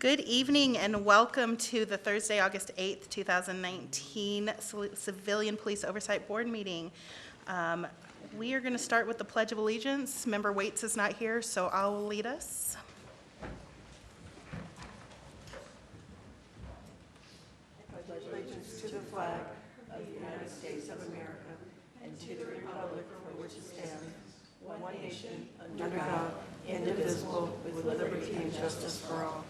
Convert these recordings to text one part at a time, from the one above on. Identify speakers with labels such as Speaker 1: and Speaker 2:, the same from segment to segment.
Speaker 1: Good evening and welcome to the Thursday, August 8th, 2019 Civilian Police Oversight Board meeting. We are going to start with the Pledge of Allegiance. Member Waits is not here, so I'll lead us.
Speaker 2: I pledge allegiance to the flag of the United States of America and to the republic for which it stands, one nation, under God, indivisible, with liberty and justice for all.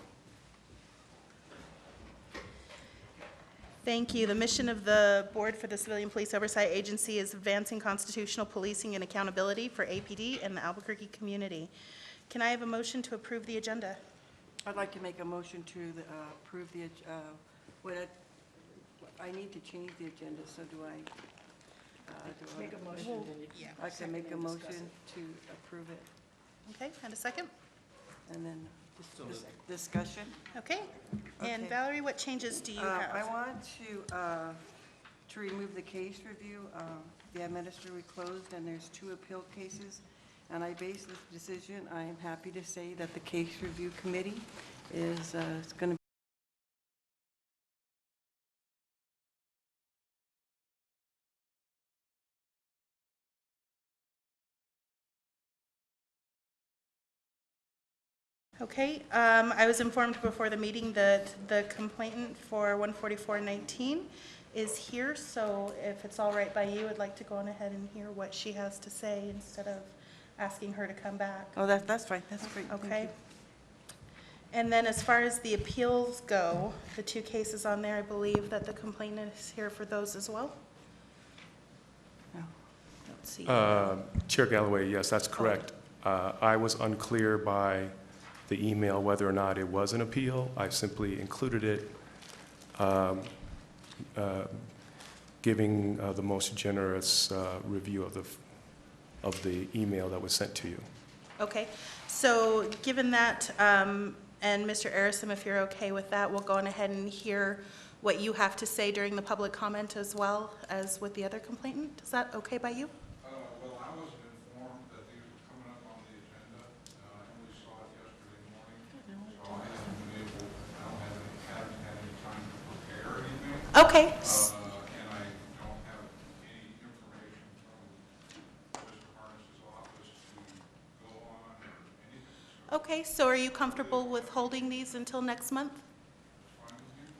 Speaker 1: Thank you. The mission of the Board for the Civilian Police Oversight Agency is advancing constitutional policing and accountability for APD and the Albuquerque community. Can I have a motion to approve the agenda?
Speaker 2: I'd like to make a motion to approve the, I need to change the agenda, so do I?
Speaker 3: Make a motion.
Speaker 2: I can make a motion to approve it,
Speaker 1: Okay, and a second?
Speaker 2: and then discussion.
Speaker 1: Okay. And
Speaker 2: Okay.
Speaker 1: Valerie, what changes do you have?
Speaker 2: I want to remove the case review. The administratively closed, and there's 2 appeal cases. And I base this decision, I am happy to say that the case review committee is going to
Speaker 1: Okay, I was informed before the meeting that the complainant for 14419 is here, so if it's all right by you, I'd like to go on ahead and hear what she has to say instead of asking her to come back.
Speaker 2: Oh, that's fine, that's great. Thank
Speaker 1: Okay.
Speaker 2: you.
Speaker 1: And then as far as the appeals go, the 2 cases on there, I believe that the complainant is here for those as well?
Speaker 2: No.
Speaker 1: Let's see.
Speaker 4: Chair Galloway, yes, that's correct. I was unclear by the email whether or not it was an appeal. I simply included it, giving the most generous review of the email that was sent to you.
Speaker 1: Okay, so given that, and Mr. Arison, if you're okay with that, we'll go on ahead and hear what you have to say during the public comment as well as with the other complainant. Is that okay by you?
Speaker 5: Well, I wasn't informed that these were coming up on the agenda. Emily saw it yesterday morning, so I haven't been able, haven't had any time to prepare anything.
Speaker 1: Okay,
Speaker 5: And I don't have any information from Mr. Harness's office to go on or anything.
Speaker 1: okay, so are you comfortable with holding these until next month?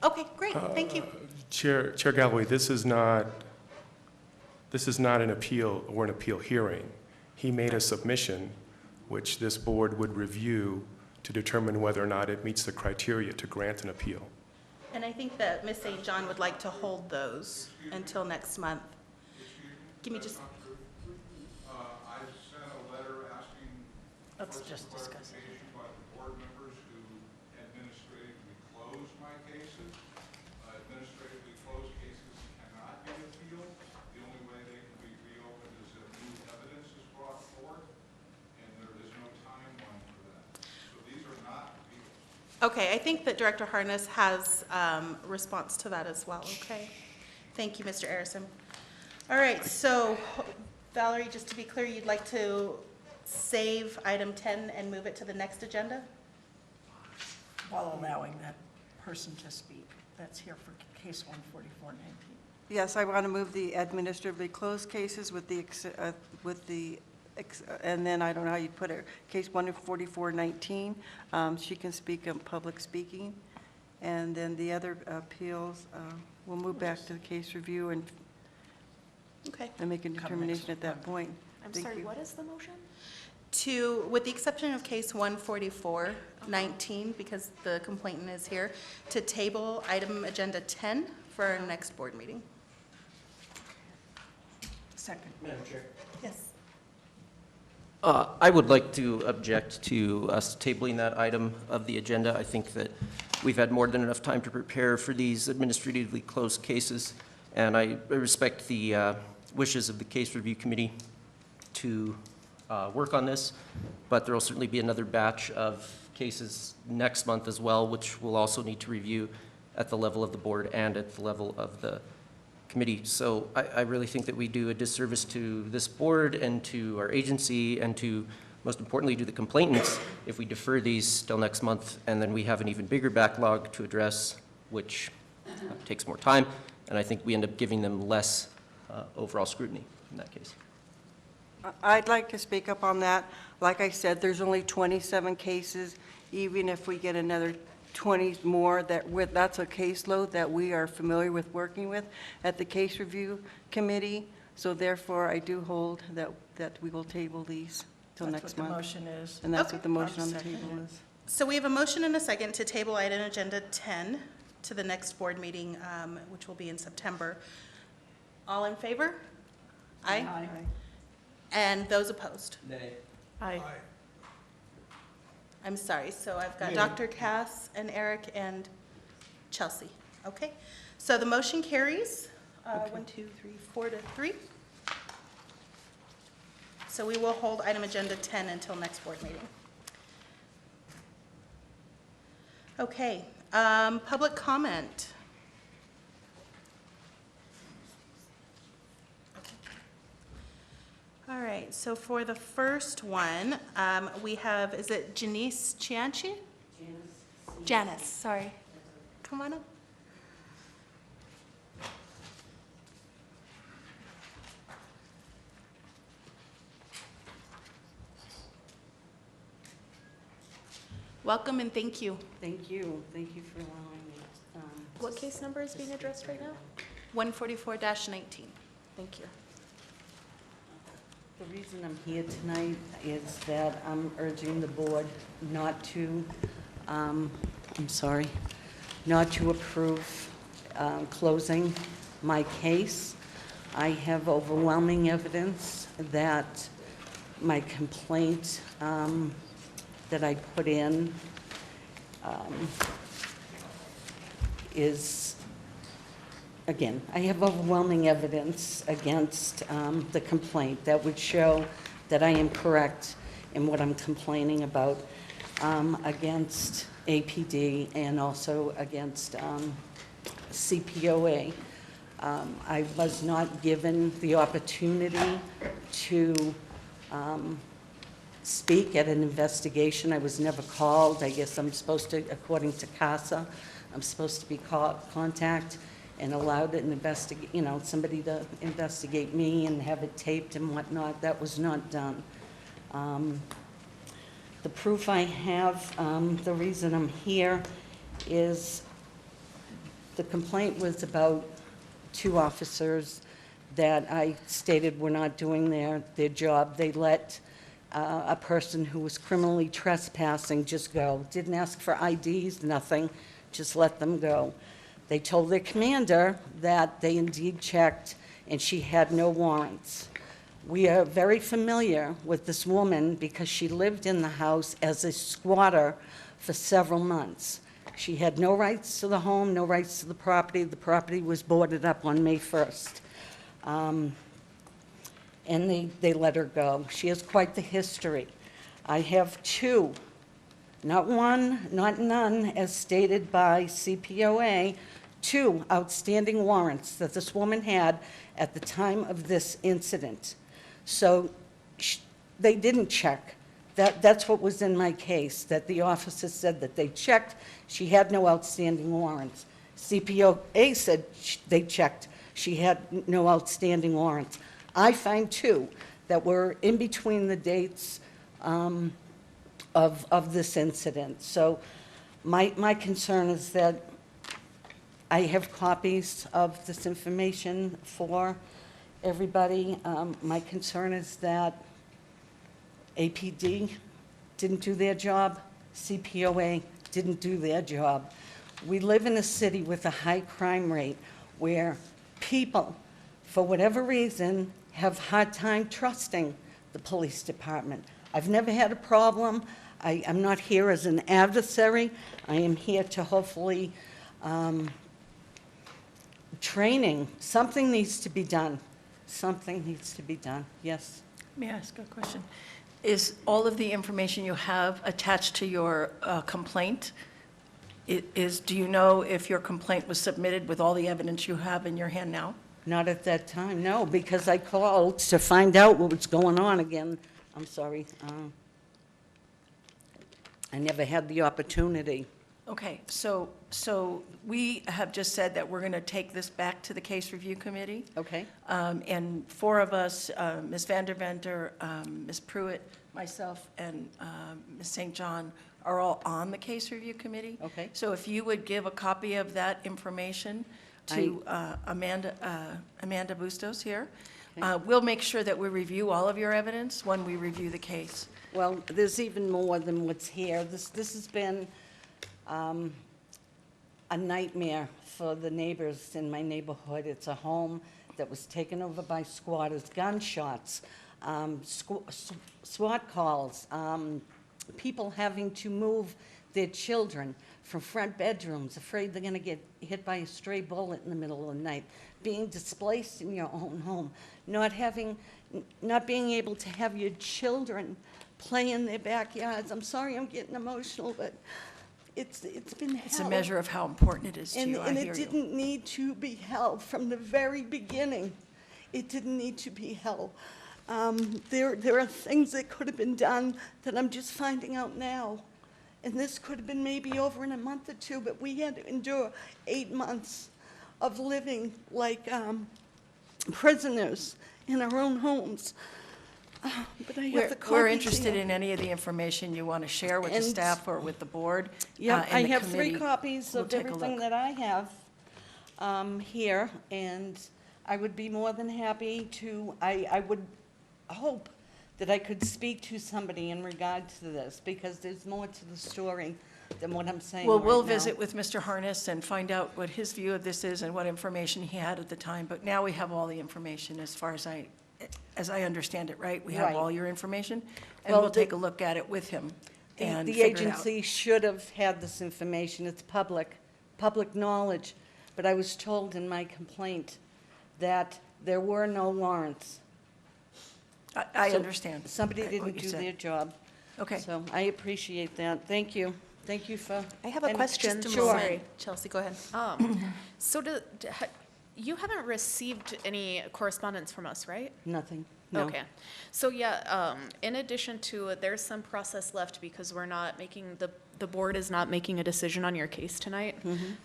Speaker 1: Okay, great, thank you.
Speaker 4: Chair Galloway, this is not an appeal or an appeal hearing. He made a submission which this board would review to determine whether or not it meets the criteria to grant an appeal.
Speaker 1: And I think that Ms. St. John would like to hold those until next month. Give me just,
Speaker 5: I sent a letter asking
Speaker 3: Let's
Speaker 5: for
Speaker 3: just
Speaker 5: some
Speaker 3: discuss it.
Speaker 5: clarification by the board members who administratively closed my cases. Administratively closed cases cannot be appealed. The only way they can be reopened is if new evidence is brought forth, and there is no timeline for that. So these are not appeals.
Speaker 1: okay, I think that Director Harness has response to that as well, okay? Thank you, Mr. Arison. All right, so Valerie, just to be clear, you'd like to save item 10 and move it to the next agenda?
Speaker 3: While allowing that person to speak. That's here for case 14419.
Speaker 2: Yes, I want to move the administratively closed cases with the, and then I don't know how you put it, case 14419. She can speak on public speaking. And then the other appeals, we'll move back to the case review and
Speaker 1: Okay.
Speaker 2: make a determination at that point.
Speaker 6: I'm
Speaker 2: Thank
Speaker 6: sorry,
Speaker 2: you.
Speaker 6: what is the motion?
Speaker 1: With the exception of case 14419, because the complainant is here, to table item agenda 10 for our next board meeting.
Speaker 3: Second.
Speaker 7: Madam Chair.
Speaker 1: Yes.
Speaker 7: I would like to object to us tabling that item of the agenda. I think that we've had more than enough time to prepare for these administratively closed cases, and I respect the wishes of the case review committee to work on this, but there will certainly be another batch of cases next month as well, which we'll also need to review at the level of the board and at the level of the committee. So I really think that we do a disservice to this board and to our agency and to most importantly to the complainants, if we defer these till next month, and then we have an even bigger backlog to address, which takes more time, and I think we end up giving them less overall scrutiny in that case.
Speaker 2: I'd like to speak up on that. Like I said, there's only 27 cases. Even if we get another 20 more, that's a caseload that we are familiar with working with at the Case Review Committee. So therefore, I do hold that we will table these till
Speaker 3: That's
Speaker 2: next
Speaker 3: what the
Speaker 2: month.
Speaker 3: motion is.
Speaker 2: And that's
Speaker 1: Okay.
Speaker 2: what the motion
Speaker 3: I'll
Speaker 2: on the
Speaker 3: second
Speaker 2: table
Speaker 3: it.
Speaker 2: is.
Speaker 1: So we have a motion and a second to table item agenda 10 to the next board meeting, which will be in September. All in favor? Aye.
Speaker 3: Aye.
Speaker 1: And those opposed?
Speaker 3: Aye.
Speaker 1: I'm sorry, so I've got Dr. Cass and Eric and Chelsea. Okay, so the motion carries, 4-3. So we will hold item agenda 10 until next board meeting. Okay, public comment. All right, so for the first one, we have, is it Janice Chianchi? Janice, sorry. Come on up. Welcome and thank you.
Speaker 2: Thank you. Thank you for allowing me.
Speaker 6: What case number is being addressed right now?
Speaker 1: 144-19. Thank you.
Speaker 8: The reason I'm here tonight is that I'm urging the board not to, not to approve closing my case. I have overwhelming evidence that my complaint that I put in is, again, I have overwhelming evidence against the complaint that would show that I am correct in what I'm complaining about against APD and also against CPOA. I was not given the opportunity to speak at an investigation. I was never called. I guess I'm supposed to, according to CASA, I'm supposed to be contact and allowed an somebody to investigate me and have it taped and whatnot. That was not done. The proof I have, the reason I'm here is the complaint was about 2 officers that I stated were not doing their job. They let a person who was criminally trespassing just go. Didn't ask for IDs, nothing, just let them go. They told their commander that they indeed checked and she had no warrants. We are very familiar with this woman because she lived in the house as a squatter for several months. She had no rights to the home, no rights to the property. The property was boarded up on May 1st. And they let her go. She has quite the history. I have 2, not 1, not none, as stated by CPOA, 2 outstanding warrants that this woman had at the time of this incident. So they didn't check. That's what was in my case, that the officer said that they checked. She had no outstanding warrants. CPOA said they checked. She had no outstanding warrants. I find 2 that were in between the dates of this incident. So my concern is that I have copies of this information for everybody. My concern is that APD didn't do their job, CPOA didn't do their job. We live in a city with a high crime rate where people, for whatever reason, have a hard time trusting the police department. I've never had a problem. I'm not here as an adversary. I am here to hopefully training. Something needs to be done. Something needs to be done. Yes.
Speaker 3: May I ask a question? Is all of the information you have attached to your complaint? Do you know if your complaint was submitted with all the evidence you have in your hand now?
Speaker 8: Not at that time, no, because I called to find out what was going on again. I'm sorry. I never had the opportunity.
Speaker 3: Okay, so we have just said that we're going to take this back to the Case Review Committee.
Speaker 8: Okay?
Speaker 3: And four of us, Ms. Vanderventer, Ms. Pruitt, myself, and Ms. St. John, are all on the Case Review Committee.
Speaker 8: Okay.
Speaker 3: So if you would give a copy of that information to Amanda Bustos here, we'll make sure that we review all of your evidence when we review the case.
Speaker 8: Well, there's even more than what's here. This has been a nightmare for the neighbors in my neighborhood. It's a home that was taken over by squatters, gunshots, SWAT calls, people having to move their children from front bedrooms, afraid they're going to get hit by a stray bullet in the middle of the night, being displaced in your own home, not being able to have your children play in their backyards. I'm sorry I'm getting emotional, but it's been hell.
Speaker 3: It's a measure of how important it is to you, I
Speaker 8: And
Speaker 3: hear
Speaker 8: it
Speaker 3: you.
Speaker 8: didn't need to be held from the very beginning. It didn't need to be held. There are things that could have been done that I'm just finding out now. And this could have been maybe over in a month or two, but we had to endure 8 months of living like prisoners in our own homes. But I have the copies
Speaker 3: We're interested
Speaker 8: here.
Speaker 3: in any of the information you want to share with the
Speaker 8: And-
Speaker 3: staff or with the board.
Speaker 8: Yeah,
Speaker 3: and
Speaker 8: I
Speaker 3: the
Speaker 8: have 3
Speaker 3: committee
Speaker 8: copies
Speaker 3: will
Speaker 8: of
Speaker 3: take a
Speaker 8: everything
Speaker 3: look.
Speaker 8: that I have here, and I would be more than happy to, I would hope that I could speak to somebody in regard to this, because there's more to the story than what I'm saying
Speaker 3: Well,
Speaker 8: right
Speaker 3: we'll
Speaker 8: now.
Speaker 3: visit with Mr. Harness and find out what his view of this is and what information he had at the time, but now we have all the information as far as I understand it, right? We have
Speaker 8: Right.
Speaker 3: all your information, and
Speaker 8: Well,
Speaker 3: we'll take a look at it with him and
Speaker 8: The
Speaker 3: figure it out.
Speaker 8: agency should have had this information. It's public knowledge. But I was told in my complaint that there were no warrants.
Speaker 3: I
Speaker 8: So
Speaker 3: understand.
Speaker 8: Somebody
Speaker 3: what
Speaker 8: didn't
Speaker 3: you
Speaker 8: do
Speaker 3: said.
Speaker 8: their job.
Speaker 3: Okay.
Speaker 8: So I appreciate that. Thank you. Thank you for.
Speaker 6: I have a
Speaker 8: and
Speaker 6: question.
Speaker 8: just a moment.
Speaker 6: Sorry, Chelsea, go ahead. So you haven't received any correspondence from us, right?
Speaker 8: Nothing, no.
Speaker 6: Okay. So yeah, in addition to, there's some process left because we're not making, the board is not making a decision on your case tonight.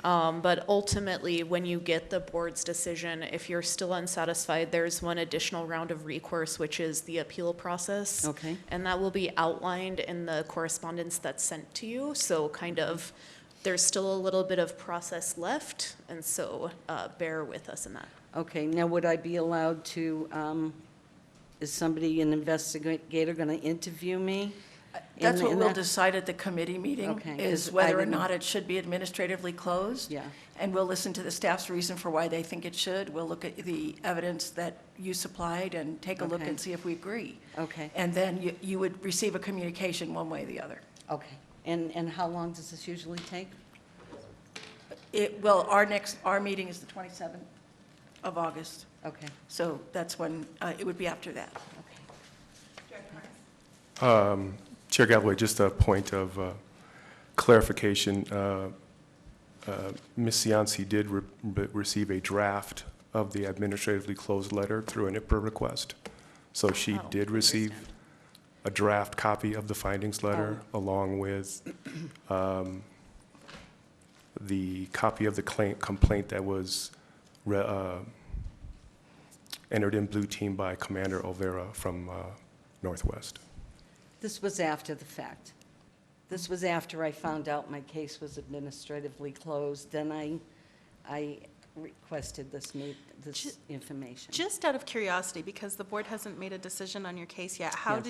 Speaker 6: But ultimately, when you get the board's decision, if you're still unsatisfied, there's one additional round of recourse, which is the appeal process.
Speaker 8: Okay.
Speaker 6: And that will be outlined in the correspondence that's sent to you. So kind of, there's still a little bit of process left, and so bear with us in that.
Speaker 8: Okay, now would I be allowed to, is somebody, an investigator, going to interview me?
Speaker 3: That's what
Speaker 8: in
Speaker 3: we'll
Speaker 8: that-
Speaker 3: decide at the committee meeting,
Speaker 8: Okay,
Speaker 3: is
Speaker 8: 'cause I
Speaker 3: whether or
Speaker 8: didn't-
Speaker 3: not it should be administratively closed.
Speaker 8: Yeah.
Speaker 3: And we'll listen to the staff's reason for why they think it should. We'll look at the evidence that you supplied and take a look
Speaker 8: Okay.
Speaker 3: and see if we agree.
Speaker 8: Okay,
Speaker 3: And then you would receive a communication one way or the other.
Speaker 8: okay. And how long does this usually take?
Speaker 3: Well, our meeting is the 27th of August,
Speaker 8: Okay,
Speaker 3: so that's when, it would be after that.
Speaker 8: okay.
Speaker 4: Chair Galloway, just a point of clarification. Ms. Cianci did receive a draft of the administratively closed letter through an IPRA request. So she
Speaker 6: Oh,
Speaker 4: did receive a draft copy of the findings letter along with the copy of the complaint that was entered in blue team by Commander Olvera from Northwest.
Speaker 8: This was after the fact. This was after I found out my case was administratively closed, then I requested this information.
Speaker 1: Just out of curiosity, because the board hasn't made a decision on your case yet, how
Speaker 8: Yes.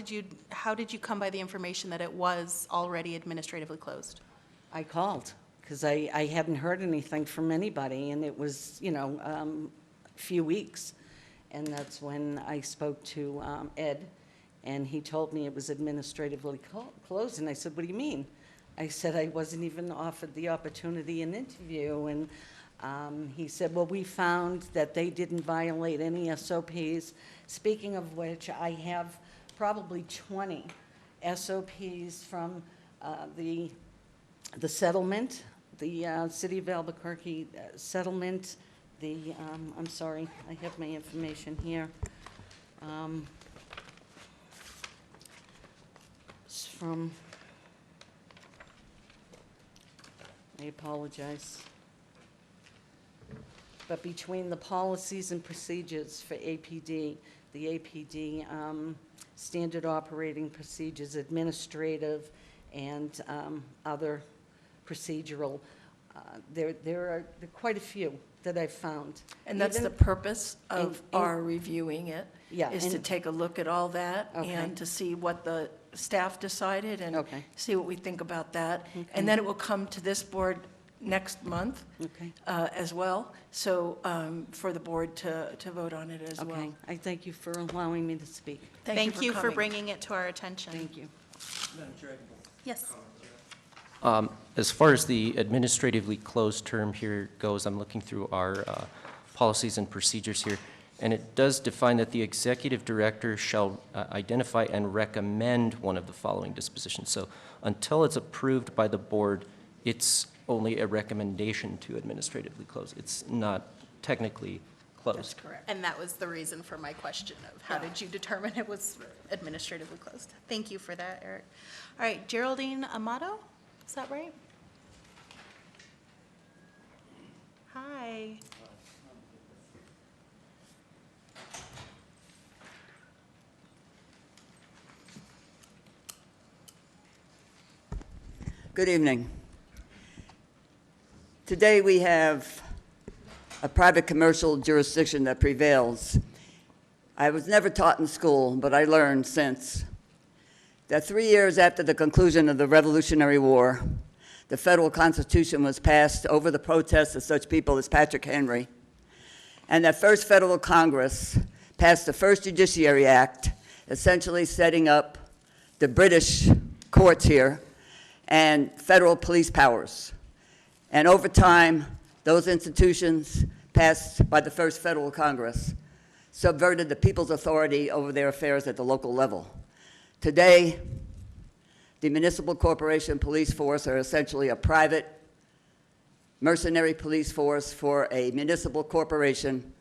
Speaker 1: did you come by the information that it was already administratively closed?
Speaker 8: I called, because I hadn't heard anything from anybody, and it was, a few weeks. And that's when I spoke to Ed, and he told me it was administratively closed. And I said, what do you mean? I said I wasn't even offered the opportunity in interview. And he said, well, we found that they didn't violate any SOPs. Speaking of which, I have probably 20 SOPs from the settlement, the City of Albuquerque settlement, I'm sorry, I have my information here. It's from I apologize. But between the policies and procedures for APD, the APD standard operating procedures, administrative, and other procedural, there are quite a few that I've found.
Speaker 3: And that's the
Speaker 8: Even-
Speaker 3: purpose of
Speaker 8: and-
Speaker 3: our reviewing it?
Speaker 8: Yeah,
Speaker 3: Is to
Speaker 8: and-
Speaker 3: take a look at all that
Speaker 8: Okay.
Speaker 3: and to see what the staff decided and
Speaker 8: Okay.
Speaker 3: see what we think about that.
Speaker 8: Okay.
Speaker 3: And then it will come to this board next month
Speaker 8: Okay,
Speaker 3: as well, so for the board to vote on it as well.
Speaker 8: okay. I thank you for allowing me to speak.
Speaker 1: Thank you for
Speaker 3: coming.
Speaker 1: bringing it to our attention.
Speaker 8: Thank you.
Speaker 1: Yes.
Speaker 7: As far as the administratively closed term here goes, I'm looking through our policies and procedures here, and it does define that the executive director shall identify and recommend one of the following dispositions. So until it's approved by the board, it's only a recommendation to administratively close. It's not technically closed.
Speaker 3: That's correct.
Speaker 1: And that was the reason for my question of how did you determine it was administratively closed? Thank you for that, Eric. All right, Geraldine Amato, is that right? Hi.
Speaker 9: Good evening. Today we have a private commercial jurisdiction that prevails. I was never taught in school, but I learned since that 3 years after the conclusion of the Revolutionary War, the federal Constitution was passed over the protests of such people as Patrick Henry, and that first federal Congress passed the first Judiciary Act, essentially setting up the British courts here and federal police powers. And over time, those institutions passed by the first federal Congress subverted the people's authority over their affairs at the local level. Today, the municipal corporation police force are essentially a private mercenary police force for a municipal corporation,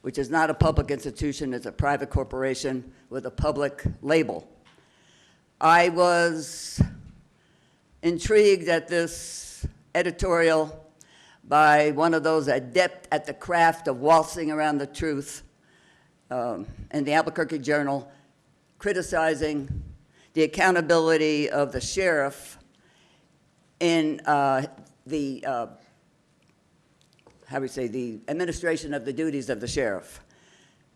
Speaker 9: which is not a public institution, it's a private corporation with a public label. I was intrigued at this editorial by one of those adept at the craft of waltzing around the truth in the Albuquerque Journal, criticizing the accountability of the sheriff in the administration of the duties of the sheriff.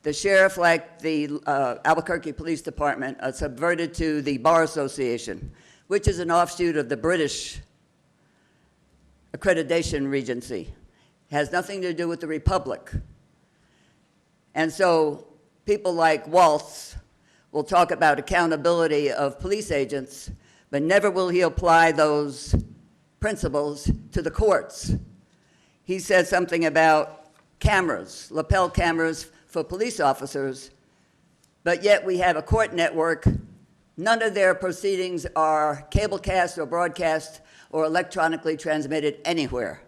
Speaker 9: The sheriff, like the Albuquerque Police Department, are subverted to the Bar Association, which is an offshoot of the British accreditation regency. It has nothing to do with the Republic. And so people like Waltz will talk about accountability of police agents, but never will he apply those principles to the courts. He said something about cameras, lapel cameras for police officers, but yet we have a court network. None of their proceedings are cablecast or broadcast or electronically transmitted anywhere.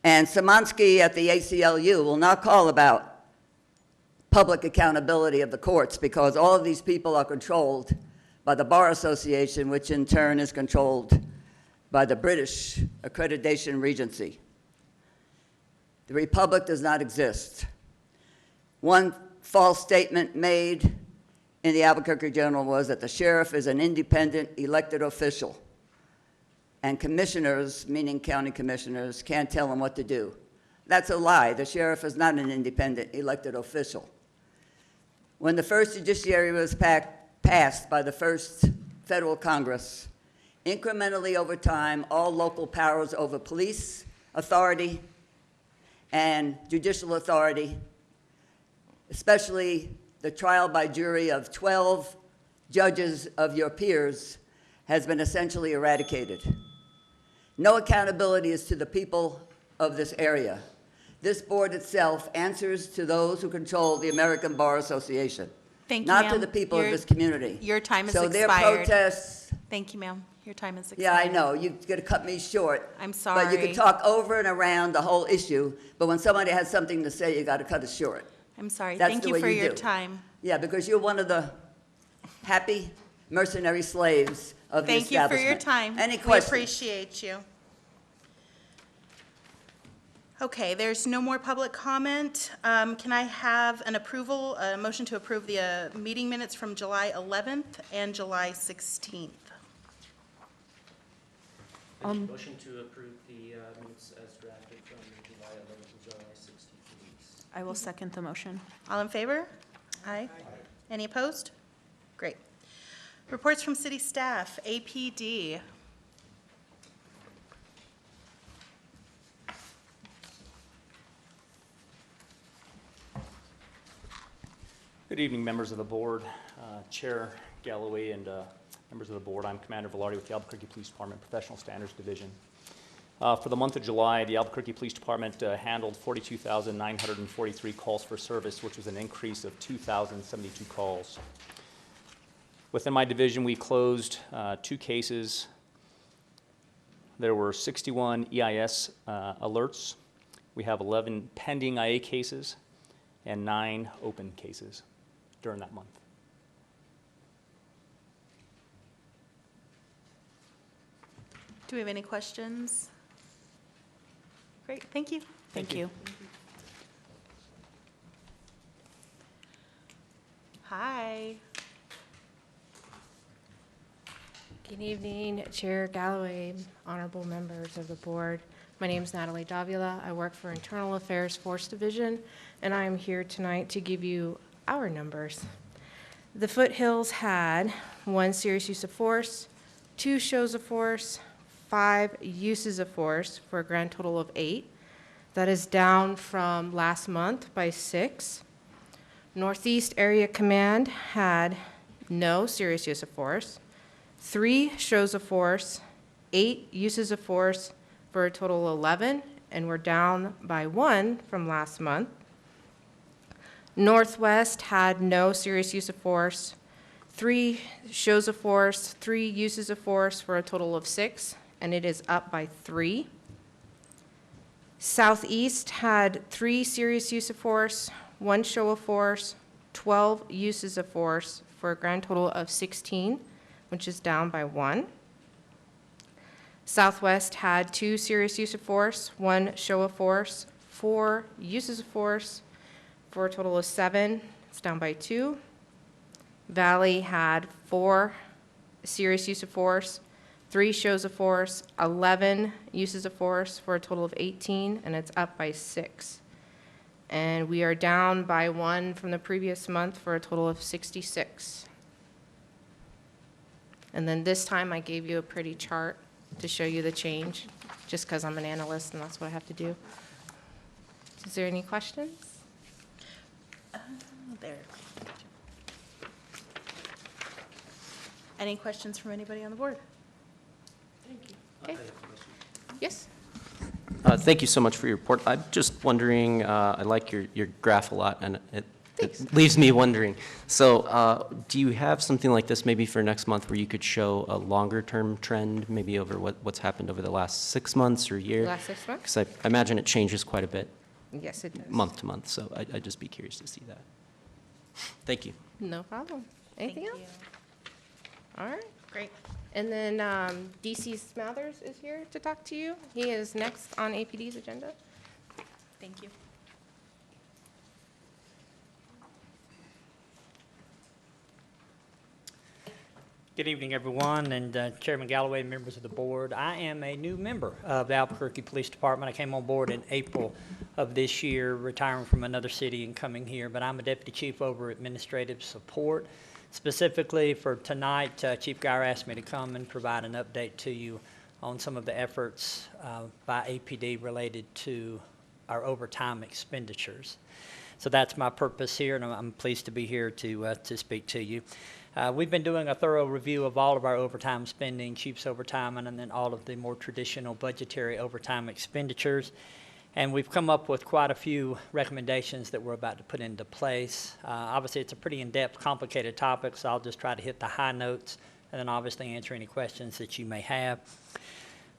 Speaker 9: And Szymanski at the ACLU will not call about public accountability of the courts because all of these people are controlled by the Bar Association, which in turn is controlled by the British accreditation regency. The Republic does not exist. One false statement made in the Albuquerque Journal was that the sheriff is an independent elected official, and commissioners, meaning county commissioners, can't tell him what to do. That's a lie. The sheriff is not an independent elected official. When the first judiciary was passed by the first federal Congress, incrementally over time, all local powers over police authority and judicial authority, especially the trial by jury of 12 judges of your peers, has been essentially eradicated. No accountability is to the people of this area. This board itself answers to those who control the American Bar Association,
Speaker 1: Thank you,
Speaker 9: not to
Speaker 1: ma'am.
Speaker 9: the people of
Speaker 1: Your-
Speaker 9: this community.
Speaker 1: Your time is
Speaker 9: So their
Speaker 1: expired.
Speaker 9: protests,
Speaker 1: Thank you, ma'am. Your time is expired.
Speaker 9: yeah, I know, you're going to cut me short.
Speaker 1: I'm
Speaker 9: But you
Speaker 1: sorry.
Speaker 9: can talk over and around the whole issue, but when somebody has something to say, you got to cut it short.
Speaker 1: I'm sorry.
Speaker 9: That's
Speaker 1: Thank
Speaker 9: the
Speaker 1: you
Speaker 9: way
Speaker 1: for
Speaker 9: you
Speaker 1: your
Speaker 9: do.
Speaker 1: time.
Speaker 9: Yeah, because you're one of the happy mercenary slaves of the
Speaker 1: Thank you for
Speaker 9: establishment.
Speaker 1: your time.
Speaker 9: Any
Speaker 1: We
Speaker 9: questions?
Speaker 1: appreciate you. Okay, there's no more public comment. Can I have an approval, a motion to approve the meeting minutes from July 11th and July 16th?
Speaker 7: Motion to approve the minutes as drafted from July 11th and July 16th meetings.
Speaker 6: I will second the motion.
Speaker 1: All in favor? Aye. Any opposed? Great. Reports from city staff, APD.
Speaker 10: Good evening, members of the board, Chair Galloway, and members of the board. I'm Commander Velarde with the Albuquerque Police Department Professional Standards Division. For the month of July, the Albuquerque Police Department handled 42,943 calls for service, which was an increase of 2,072 calls. Within my division, we closed 2 cases. There were 61 EIS alerts. We have 11 pending IA cases and 9 open cases during that month.
Speaker 1: Do we have any questions? Great, thank you.
Speaker 6: Thank you.
Speaker 1: Hi.
Speaker 11: Good evening, Chair Galloway, honorable members of the board. My name is Natalie Davila. I work for Internal Affairs Force Division, and I am here tonight to give you our numbers. The Foothills had 1 serious use of force, 2 shows of force, 5 uses of force, for a grand total of 8. That is down from last month by 6. Northeast Area Command had no serious use of force, 3 shows of force, 8 uses of force, for a total of 11, and we're down by 1 from last month. Northwest had no serious use of force, 3 shows of force, 3 uses of force, for a total of 6, and it is up by 3. Southeast had 3 serious use of force, 1 show of force, 12 uses of force, for a grand total of 16, which is down by 1. Southwest had 2 serious use of force, 1 show of force, 4 uses of force, for a total of 7. It's down by 2. Valley had 4 serious use of force, 3 shows of force, 11 uses of force, for a total of 18, and it's up by 6. And we are down by 1 from the previous month for a total of 66. And then this time I gave you a pretty chart to show you the change, just because I'm an analyst and that's what I have to do. Is there any questions?
Speaker 1: There. Any questions from anybody on the board?
Speaker 11: Okay. Yes?
Speaker 7: Thank you so much for your report. I'm just wondering, I like your graph a lot, and it leaves me wondering. So do you have something like this maybe for next month where you could show a longer-term trend, maybe over what's happened over the last 6 months or year?
Speaker 11: Last 6 months?
Speaker 7: Because I imagine it changes quite a bit
Speaker 11: Yes, it does.
Speaker 7: month to month, so I'd just be curious to see that. Thank you.
Speaker 11: No problem. Anything
Speaker 1: Thank
Speaker 11: else?
Speaker 1: you.
Speaker 11: All right.
Speaker 1: Great.
Speaker 11: And then DC Smathers is here to talk to you. He is next on APD's agenda.
Speaker 1: Thank you.
Speaker 12: Good evening, everyone, and Chairman Galloway, members of the board. I am a new member of the Albuquerque Police Department. I came on board in April of this year, retiring from another city and coming here, but I'm a deputy chief over administrative support. Specifically for tonight, Chief Geyer asked me to come and provide an update to you on some of the efforts by APD related to our overtime expenditures. So that's my purpose here, and I'm pleased to be here to speak to you. We've been doing a thorough review of all of our overtime spending, chief's overtime, and then all of the more traditional budgetary overtime expenditures. And we've come up with quite a few recommendations that we're about to put into place. Obviously, it's a pretty in-depth, complicated topic, so I'll just try to hit the high notes and then obviously answer any questions that you may have.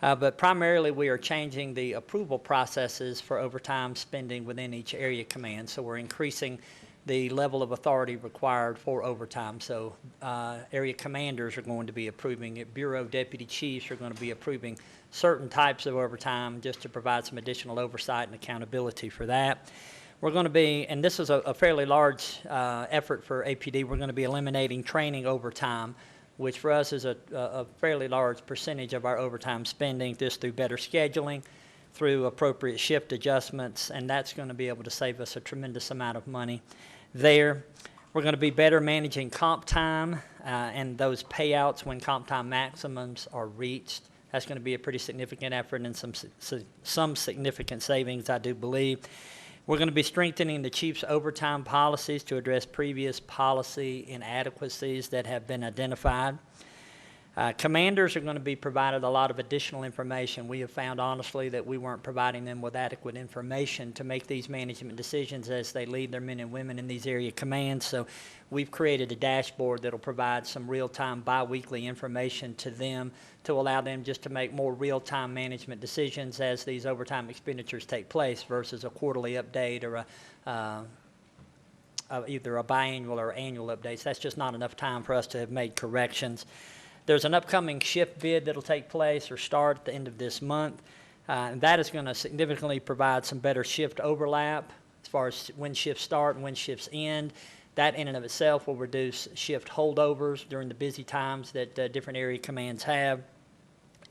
Speaker 12: But primarily, we are changing the approval processes for overtime spending within each area command. So we're increasing the level of authority required for overtime. So area commanders are going to be approving it. Bureau deputy chiefs are going to be approving certain types of overtime, just to provide some additional oversight and accountability for that. We're going to be, and this is a fairly large effort for APD, we're going to be eliminating training overtime, which for us is a fairly large percentage of our overtime spending, just through better scheduling, through appropriate shift adjustments, and that's going to be able to save us a tremendous amount of money there. We're going to be better managing comp time and those payouts when comp time maximums are reached. That's going to be a pretty significant effort and some significant savings, I do believe. We're going to be strengthening the chief's overtime policies to address previous policy inadequacies that have been identified. Commanders are going to be provided a lot of additional information. We have found, honestly, that we weren't providing them with adequate information to make these management decisions as they lead their men and women in these area commands. So we've created a dashboard that will provide some real-time biweekly information to them to allow them just to make more real-time management decisions as these overtime expenditures take place versus a quarterly update or either a biannual or annual updates. That's just not enough time for us to have made corrections. There's an upcoming shift bid that'll take place or start at the end of this month. And that is going to significantly provide some better shift overlap as far as when shifts start and when shifts end. That in and of itself will reduce shift holdovers during the busy times that different area commands have.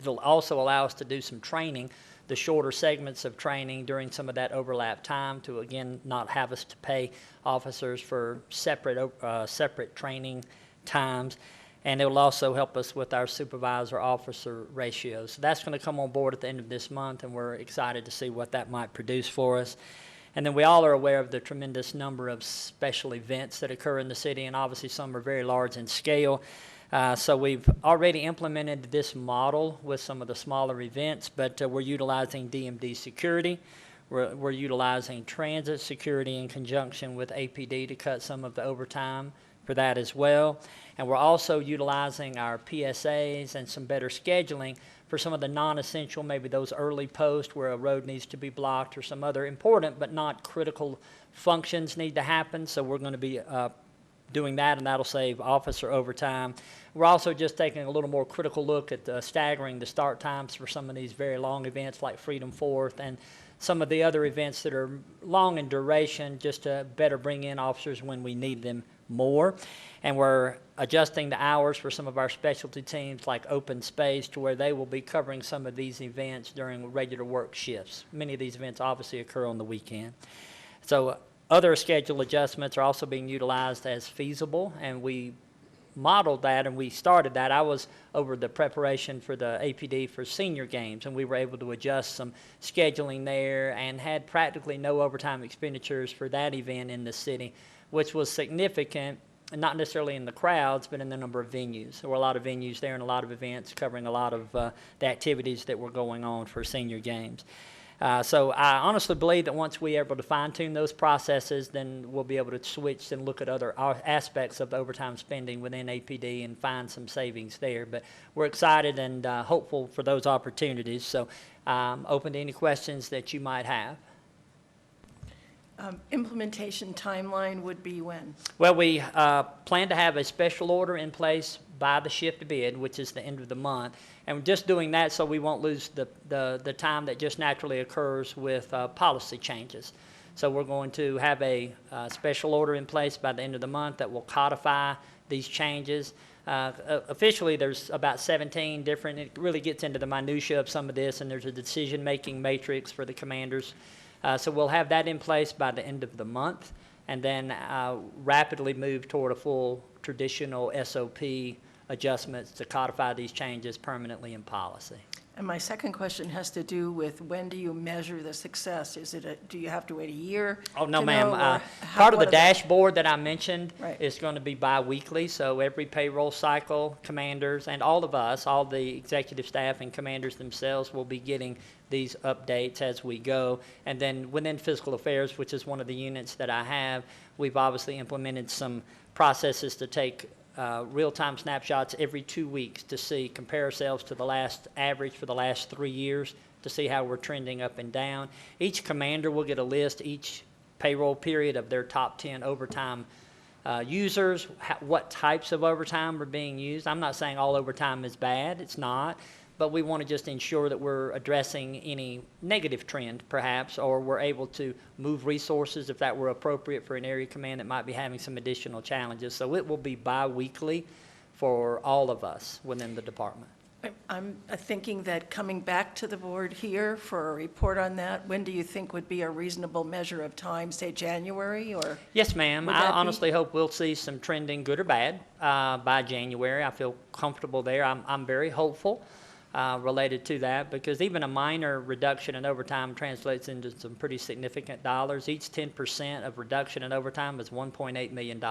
Speaker 12: It'll also allow us to do some training, the shorter segments of training during some of that overlap time to, again, not have us to pay officers for separate training times. And it will also help us with our supervisor-officer ratios. So that's going to come on board at the end of this month, and we're excited to see what that might produce for us. And then we all are aware of the tremendous number of special events that occur in the city, and obviously some are very large in scale. So we've already implemented this model with some of the smaller events, but we're utilizing DMD security. We're utilizing transit security in conjunction with APD to cut some of the overtime for that as well. And we're also utilizing our PSAs and some better scheduling for some of the non-essential, maybe those early posts where a road needs to be blocked or some other important but not critical functions need to happen. So we're going to be doing that, and that'll save officer overtime. We're also just taking a little more critical look at staggering the start times for some of these very long events like Freedom Fourth and some of the other events that are long in duration, just to better bring in officers when we need them more. And we're adjusting the hours for some of our specialty teams like open space to where they will be covering some of these events during regular work shifts. Many of these events obviously occur on the weekend. So other schedule adjustments are also being utilized as feasible, and we modeled that and we started that. I was over the preparation for the APD for senior games, and we were able to adjust some scheduling there and had practically no overtime expenditures for that event in the city, which was significant, not necessarily in the crowds, but in the number of venues. There were a lot of venues there and a lot of events covering a lot of the activities that were going on for senior games. So I honestly believe that once we are able to fine-tune those processes, then we'll be able to switch and look at other aspects of the overtime spending within APD and find some savings there. But we're excited and hopeful for those opportunities. So open to any questions that you might have.
Speaker 3: Implementation timeline would be when?
Speaker 12: Well, we plan to have a special order in place by the shift bid, which is the end of the month. And we're just doing that so we won't lose the time that just naturally occurs with policy changes. So we're going to have a special order in place by the end of the month that will codify these changes. Officially, there's about 17 different, it really gets into the minutia of some of this, and there's a decision-making matrix for the commanders. So we'll have that in place by the end of the month, and then rapidly move toward a full traditional SOP adjustments to codify these changes permanently in policy.
Speaker 3: And my second question has to do with when do you measure the success? Is it do you have to wait a year?
Speaker 12: Oh, no,
Speaker 3: to
Speaker 12: ma'am.
Speaker 3: know,
Speaker 12: Part of the
Speaker 3: what
Speaker 12: dashboard that I mentioned
Speaker 3: Right.
Speaker 12: is going to be bi-weekly, so every payroll cycle, commanders, and all of us, all the executive staff and commanders themselves will be getting these updates as we go. And then within Fiscal Affairs, which is one of the units that I have, we've obviously implemented some processes to take real-time snapshots every 2 weeks to compare ourselves to the last average for the last 3 years to see how we're trending up and down. Each commander will get a list each payroll period of their top 10 overtime users, what types of overtime are being used. I'm not saying all overtime is bad, it's not, but we want to just ensure that we're addressing any negative trend perhaps, or we're able to move resources if that were appropriate for an area command that might be having some additional challenges. So it will be bi-weekly for all of us within the department.
Speaker 3: I'm thinking that coming back to the board here for a report on that, when do you think would be a reasonable measure of time, say January, or?
Speaker 12: Yes, ma'am.
Speaker 3: Would
Speaker 12: I
Speaker 3: that be-
Speaker 12: honestly hope we'll see some trending, good or bad, by January. I feel comfortable there. I'm very hopeful related to that, because even a minor reduction in overtime translates into some pretty significant dollars. Each 10% of reduction in overtime is $1.8 million.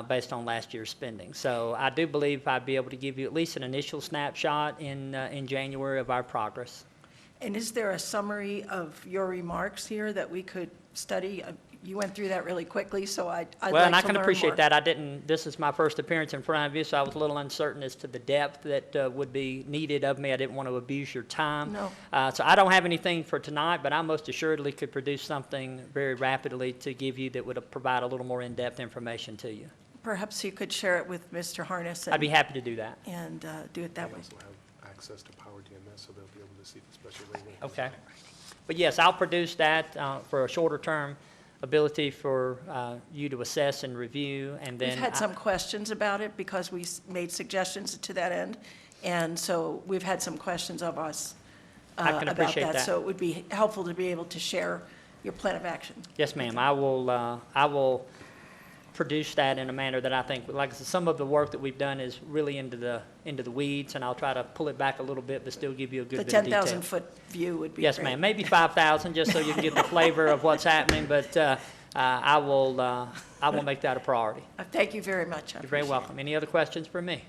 Speaker 12: Based on last year's spending. So I do believe I'd be able to give you at least an initial snapshot in January of our progress.
Speaker 3: And is there a summary of your remarks here that we could study? You went through that really quickly, so I'd like to learn more.
Speaker 12: Well, and I can appreciate that. This is my first appearance in front of you, so I was a little uncertain as to the depth that would be needed of me. I didn't want to abuse your time.
Speaker 3: No.
Speaker 12: So I don't have anything for tonight, but I most assuredly could produce something very rapidly to give you that would provide a little more in-depth information to you.
Speaker 3: Perhaps you could share it with Mr. Harness
Speaker 12: I'd be happy to do that.
Speaker 3: and do it that
Speaker 4: They
Speaker 3: way.
Speaker 4: also have access to Power DMS, so they'll be able to see the special rating.
Speaker 12: Okay. But yes, I'll produce that for a shorter term ability for you to assess and review, and then.
Speaker 3: We've had some questions about it because we made suggestions to that end, and so we've had some questions of us
Speaker 12: I can
Speaker 3: about
Speaker 12: appreciate
Speaker 3: that.
Speaker 12: that.
Speaker 3: So it would be helpful to be able to share your plan of action.
Speaker 12: Yes, ma'am. I will produce that in a manner that I think, like I said, some of the work that we've done is really into the weeds, and I'll try to pull it back a little bit, but still give you a good
Speaker 3: The
Speaker 12: bit of detail.
Speaker 3: 10,000-foot view would be
Speaker 12: Yes,
Speaker 3: great.
Speaker 12: ma'am. Maybe 5,000, just so you can get the flavor of what's happening, but I will make that a priority.
Speaker 3: Thank you very much.
Speaker 12: You're very welcome. Any other questions for me?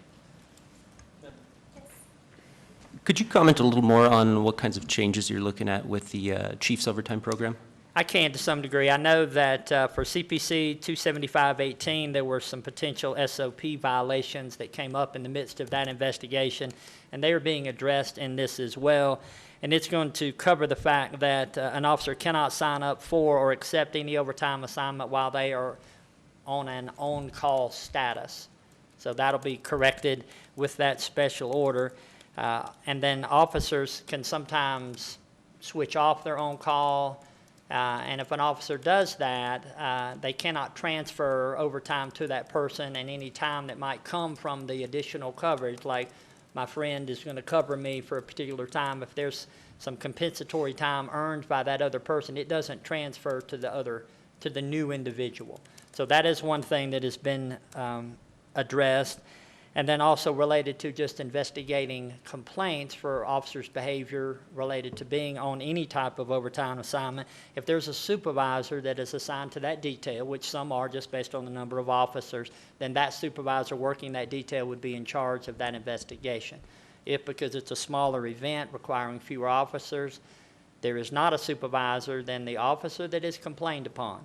Speaker 7: Could you comment a little more on what kinds of changes you're looking at with the Chiefs overtime program?
Speaker 12: I can to some degree. I know that for CPC 275-18, there were some potential SOP violations that came up in the midst of that investigation, and they are being addressed in this as well. And it's going to cover the fact that an officer cannot sign up for or accept any overtime assignment while they are on an on-call status. So that'll be corrected with that special order. And then officers can sometimes switch off their on-call. And if an officer does that, they cannot transfer overtime to that person, and any time that might come from the additional coverage, like my friend is going to cover me for a particular time, if there's some compensatory time earned by that other person, it doesn't transfer to the new individual. So that is one thing that has been addressed. And then also related to just investigating complaints for officers' behavior related to being on any type of overtime assignment. If there's a supervisor that is assigned to that detail, which some are just based on the number of officers, then that supervisor working that detail would be in charge of that investigation. If, because it's a smaller event requiring fewer officers, there is not a supervisor, then the officer that is complained upon,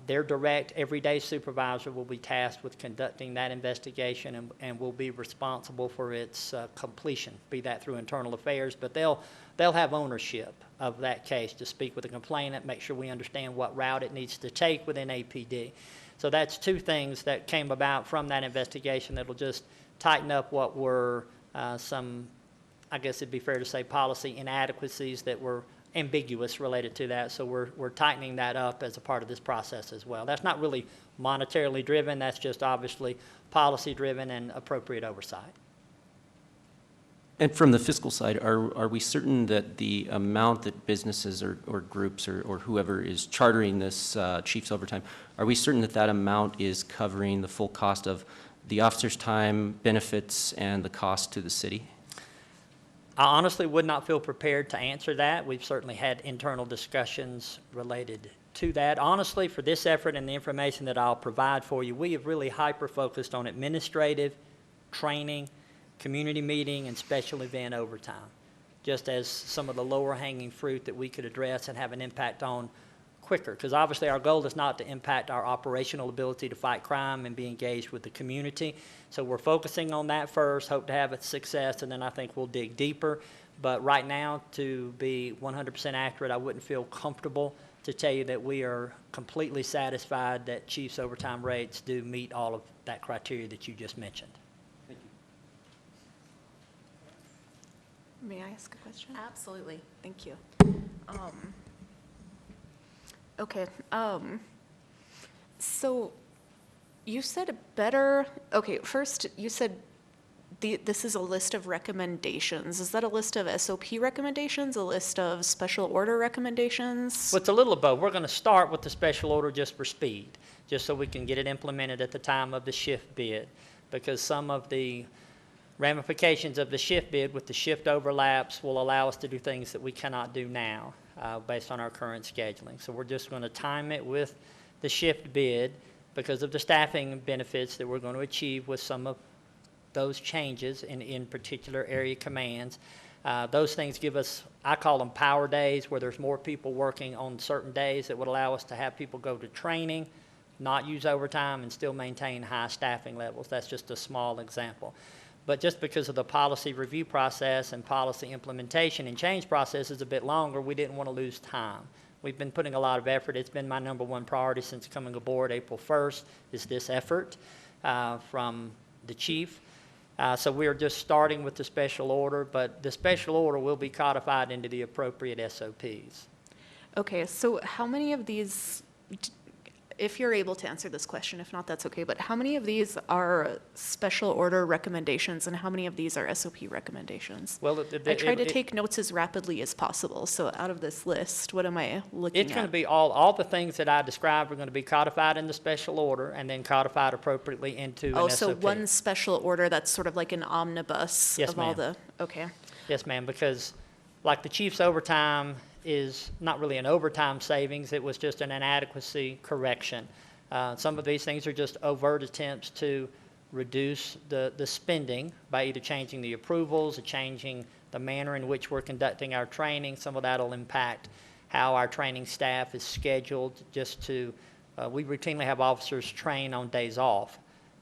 Speaker 12: their direct everyday supervisor will be tasked with conducting that investigation and will be responsible for its completion, be that through internal affairs, but they'll have ownership of that case to speak with the complainant, make sure we understand what route it needs to take within APD. So that's two things that came about from that investigation that will just tighten up what were some, I guess it'd be fair to say, policy inadequacies that were ambiguous related to that, so we're tightening that up as a part of this process as well. That's not really monetarily driven, that's just obviously policy driven and appropriate oversight.
Speaker 7: And from the fiscal side, are we certain that the amount that businesses or groups or whoever is chartering this Chiefs overtime, are we certain that that amount is covering the full cost of the officer's time, benefits, and the cost to the city?
Speaker 12: I honestly would not feel prepared to answer that. We've certainly had internal discussions related to that. Honestly, for this effort and the information that I'll provide for you, we have really hyper-focused on administrative, training, community meeting, and special event overtime, just as some of the lower-hanging fruit that we could address and have an impact on quicker, because obviously our goal is not to impact our operational ability to fight crime and be engaged with the community. So we're focusing on that first, hope to have a success, and then I think we'll dig deeper. But right now, to be 100% accurate, I wouldn't feel comfortable to tell you that we are completely satisfied that Chiefs overtime rates do meet all of that criteria that you just mentioned.
Speaker 7: Thank you.
Speaker 6: May I ask a question?
Speaker 3: Absolutely.
Speaker 6: Thank you. Okay, so you said better, okay, first, you said this is a list of recommendations. Is that a list of SOP recommendations, a list of special order recommendations?
Speaker 12: Well, it's a little of both. We're going to start with the special order just for speed, just so we can get it implemented at the time of the shift bid, because some of the ramifications of the shift bid with the shift overlaps will allow us to do things that we cannot do now based on our current scheduling. So we're just going to time it with the shift bid because of the staffing benefits that we're going to achieve with some of those changes in particular area commands. Those things give us, I call them power days, where there's more people working on certain days that would allow us to have people go to training, not use overtime, and still maintain high staffing levels. That's just a small example. But just because of the policy review process and policy implementation and change process is a bit longer, we didn't want to lose time. We've been putting a lot of effort. It's been my number one priority since coming aboard April 1st, is this effort from the chief. So we are just starting with the special order, but the special order will be codified into the appropriate SOPs.
Speaker 6: Okay, so how many of these, if you're able to answer this question, if not, that's okay, but how many of these are special order recommendations and how many of these are SOP recommendations?
Speaker 12: Well,
Speaker 6: I tried to take notes as rapidly as possible, so out of this list, what am I looking at?
Speaker 12: It's going to be all the things that I described are going to be codified in the special order and then codified appropriately into an SOP.
Speaker 6: Oh, so one special order that's sort of like an omnibus
Speaker 12: Yes,
Speaker 6: of all
Speaker 12: ma'am.
Speaker 6: the, okay.
Speaker 12: Yes, ma'am, because like the chief's overtime is not really an overtime savings, it was just an inadequacy correction. Some of these things are just overt attempts to reduce the spending by either changing the approvals or changing the manner in which we're conducting our training. Some of that will impact how our training staff is scheduled just to, we routinely have officers train on days off.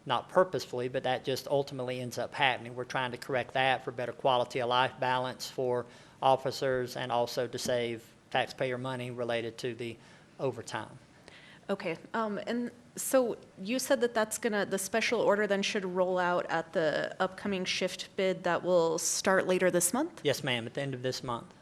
Speaker 12: Not purposefully, but that just ultimately ends up happening. We're trying to correct that for better quality of life balance for officers and also to save taxpayer money related to the overtime.
Speaker 6: Okay, and so you said that that's gonna, the special order then should roll out at the upcoming shift bid that will start later this month?
Speaker 12: Yes, ma'am, at the end of this month.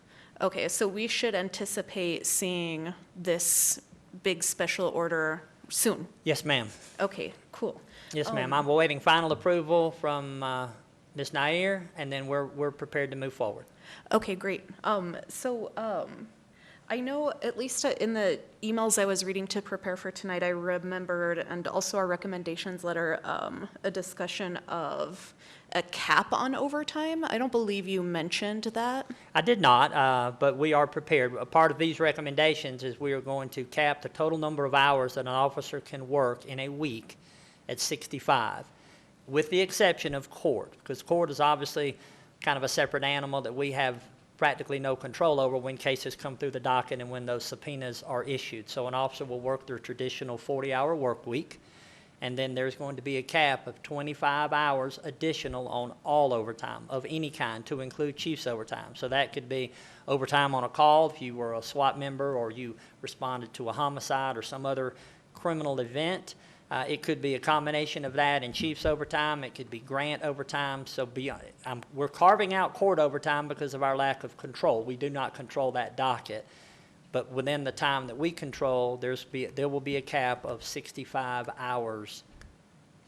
Speaker 6: Okay, so we should anticipate seeing this big special order soon?
Speaker 12: Yes, ma'am.
Speaker 6: Okay, cool.
Speaker 12: Yes, ma'am. I'm awaiting final approval from Ms. Nair, and then we're prepared to move forward.
Speaker 6: Okay, great. I know, at least in the emails I was reading to prepare for tonight, I remembered, and also our recommendations letter, a discussion of a cap on overtime. I don't believe you mentioned that.
Speaker 12: I did not, but we are prepared. A part of these recommendations is we are going to cap the total number of hours that an officer can work in a week at 65, with the exception of court, because court is obviously kind of a separate animal that we have practically no control over when cases come through the docket and when those subpoenas are issued. So an officer will work their traditional 40-hour work week, and then there's going to be a cap of 25 hours additional on all overtime of any kind, to include chief's overtime. So that could be overtime on a call if you were a SWAT member or you responded to a homicide or some other criminal event. It could be a combination of that and chief's overtime. It could be grant overtime. So we're carving out court overtime because of our lack of control. We do not control that docket. But within the time that we control, there will be a cap of 65 hours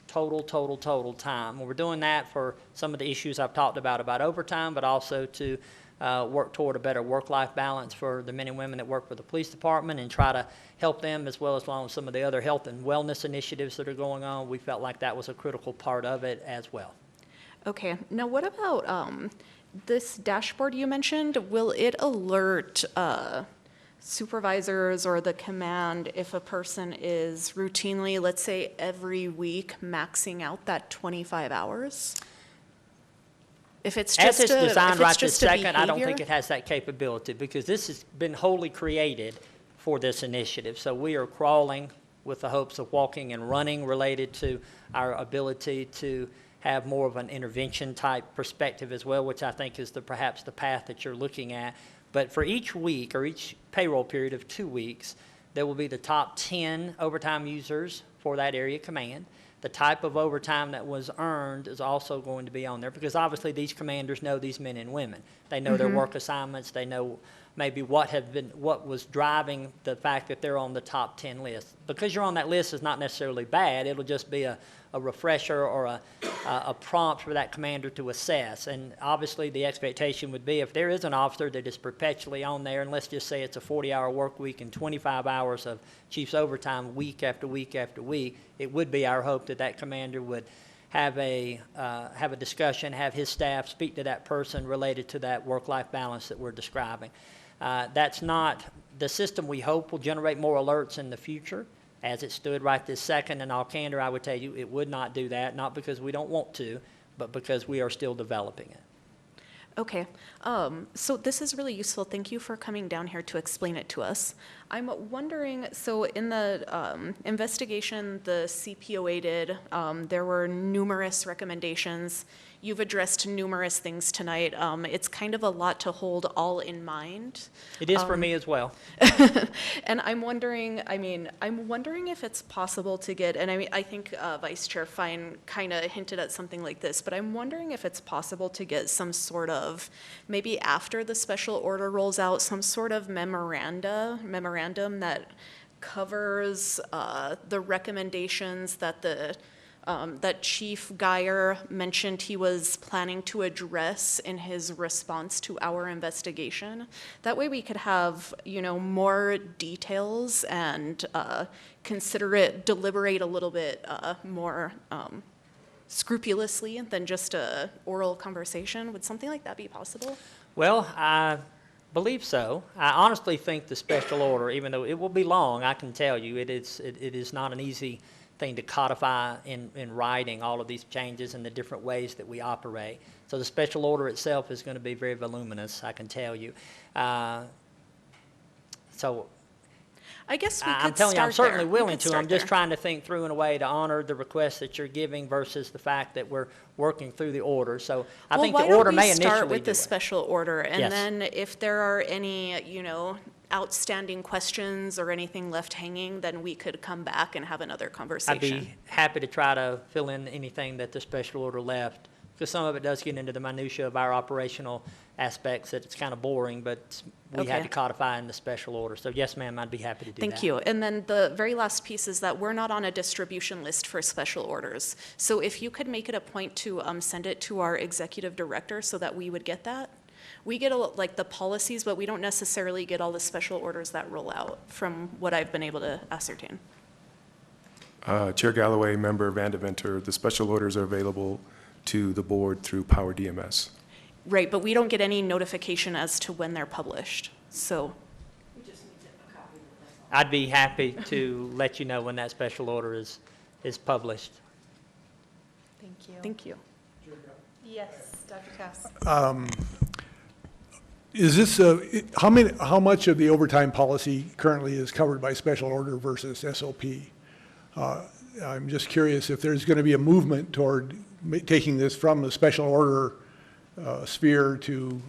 Speaker 12: total time. And we're doing that for some of the issues I've talked about overtime, but also to work toward a better work-life balance for the men and women that work for the police department and try to help them, as well as along with some of the other health and wellness initiatives that are going on. We felt like that was a critical part of it as well.
Speaker 6: Okay, now what about this dashboard you mentioned? Will it alert supervisors or the command if a person is routinely, let's say every week, maxing out that 25 hours? If it's just
Speaker 12: As it's designed right this second, I don't
Speaker 6: behavior?
Speaker 12: think it has that capability, because this has been wholly created for this initiative. So we are crawling with the hopes of walking and running related to our ability to have more of an intervention type perspective as well, which I think is perhaps the path that you're looking at. But for each week or each payroll period of 2 weeks, there will be the top 10 overtime users for that area command. the type of overtime that was earned is also going to be on there, because obviously these commanders know these men and women. They know their work assignments, they know maybe what was driving the fact that they're on the top 10 list. Because you're on that list is not necessarily bad, it'll just be a refresher or a prompt for that commander to assess. And obviously, the expectation would be if there is an officer that is perpetually on there, and let's just say it's a 40-hour work week and 25 hours of chief's overtime week after week after week, it would be our hope that that commander would have a discussion, have his staff speak to that person related to that work-life balance that we're describing. That's not the system we hope will generate more alerts in the future. As it stood right this second, in all candor, I would tell you it would not do that, not because we don't want to, but because we are still developing it.
Speaker 6: Okay, so this is really useful. Thank you for coming down here to explain it to us. I'm wondering, so in the investigation the CPOA did, there were numerous recommendations. You've addressed numerous things tonight. It's kind of a lot to hold all in mind.
Speaker 12: It is for me as well.
Speaker 6: And I'm wondering if it's possible to get, and I think Vice Chair Fine kind of hinted at something like this, but I'm wondering if it's possible to get some sort of, maybe after the special order rolls out, some sort of memorandum that covers the recommendations that that Chief Geyer mentioned he was planning to address in his response to our investigation. That way we could have, more details and deliberate a little bit more scrupulously than just a oral conversation. Would something like that be possible?
Speaker 12: Well, I believe so. I honestly think the special order, even though it will be long, I can tell you, it is not an easy thing to codify in writing all of these changes and the different ways that we operate. So the special order itself is going to be very voluminous, I can tell you. So
Speaker 6: I guess we could
Speaker 12: I'm telling you, I'm
Speaker 6: start
Speaker 12: certainly
Speaker 6: there. We
Speaker 12: willing
Speaker 6: could
Speaker 12: to.
Speaker 6: start
Speaker 12: I'm just
Speaker 6: there.
Speaker 12: trying to think through in a way to honor the request that you're giving versus the fact that we're working through the order. So I think the order may
Speaker 6: Why don't we start
Speaker 12: initially
Speaker 6: with
Speaker 12: do
Speaker 6: the
Speaker 12: it.
Speaker 6: special order, and
Speaker 12: Yes.
Speaker 6: then if there are any, outstanding questions or anything left hanging, then we could come back and have another
Speaker 12: I'd
Speaker 6: conversation.
Speaker 12: be happy to try to fill in anything that the special order left, because some of it does get into the minutia of our operational aspects that it's kind of boring, but we had
Speaker 6: Okay.
Speaker 12: to codify in the special order. So yes, ma'am, I'd be happy to do that.
Speaker 6: Thank you. And then the very last piece is that we're not on a distribution list for special orders. So if you could make it a point to send it to our executive director so that we would get that. We get the policies, but we don't necessarily get all the special orders that roll out from what I've been able to ascertain.
Speaker 4: Chair Galloway, Member Vandeventer, the special orders are available to the board through Power DMS.
Speaker 6: Right, but we don't get any notification as to when they're published, so.
Speaker 12: I'd be happy to let you know when that special order is published.
Speaker 1: Thank you.
Speaker 6: Thank you.
Speaker 1: Yes, Dr. Cass.
Speaker 13: Is this, how much of the overtime policy currently is covered by special order versus SOP? I'm just curious if there's going to be a movement toward taking this from the special order sphere to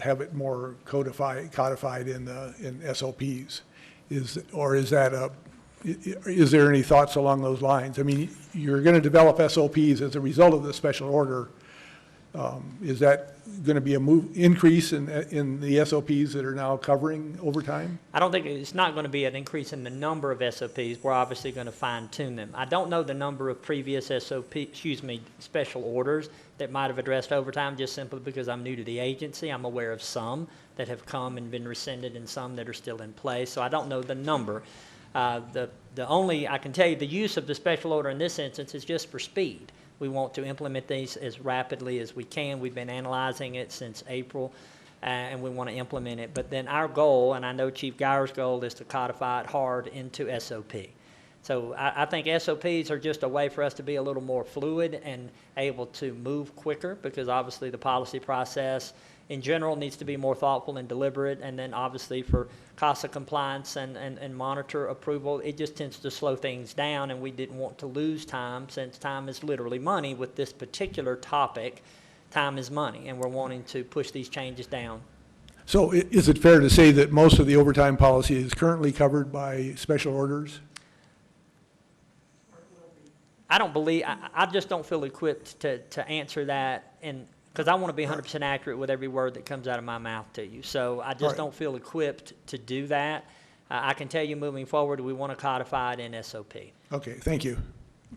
Speaker 13: have it more codified in SOPs. Is there any thoughts along those lines? I mean, you're going to develop SOPs as a result of the special order. Is that going to be increase in the SOPs that are now covering overtime?
Speaker 12: I don't think it's not going to be an increase in the number of SOPs. We're obviously going to fine tune them. I don't know the number of previous special orders that might have addressed overtime, just simply because I'm new to the agency. I'm aware of some that have come and been rescinded and some that are still in place. So I don't know the number. The only, I can tell you, the use of the special order in this instance is just for speed. We want to implement these as rapidly as we can. We've been analyzing it since April, and we want to implement it. But then our goal, and I know Chief Geyer's goal, is to codify it hard into SOP. So I think SOPs are just a way for us to be a little more fluid and able to move quicker, because obviously the policy process in general needs to be more thoughtful and deliberate, and then obviously for CASA compliance and monitor approval, it just tends to slow things down, and we didn't want to lose time, since time is literally money with this particular topic. Time is money, and we're wanting to push these changes down.
Speaker 13: So is it fair to say that most of the overtime policy is currently covered by special orders?
Speaker 12: I don't believe, I just don't feel equipped to answer that, and, because I want to be 100% accurate with every word that comes out of my mouth to you. So I just
Speaker 13: Right.
Speaker 12: don't feel equipped to do that. I can tell you moving forward, we want to codify it in SOP.
Speaker 13: Okay, thank you.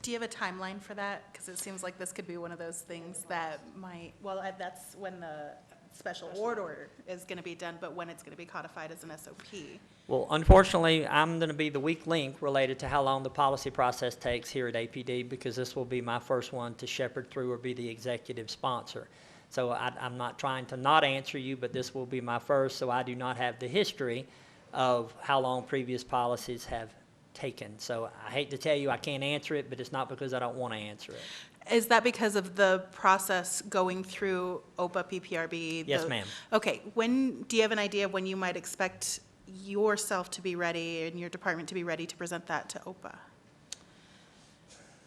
Speaker 1: Do you have a timeline for that? Because it seems like this could be one of those things that might, well, that's when the special order is going to be done, but when it's going to be codified as an SOP.
Speaker 12: Well, unfortunately, I'm going to be the weak link related to how long the policy process takes here at APD, because this will be my first one to shepherd through or be the executive sponsor. So I'm not trying to not answer you, but this will be my first, so I do not have the history of how long previous policies have taken. So I hate to tell you I can't answer it, but it's not because I don't want to answer it.
Speaker 1: Is that because of the process going through OPA, PPRB?
Speaker 12: Yes, ma'am.
Speaker 1: Okay, do you have an idea of when you might expect yourself to be ready and your department to be ready to present that to OPA?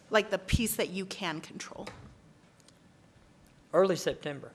Speaker 1: Like the piece that you can control?
Speaker 12: Early September.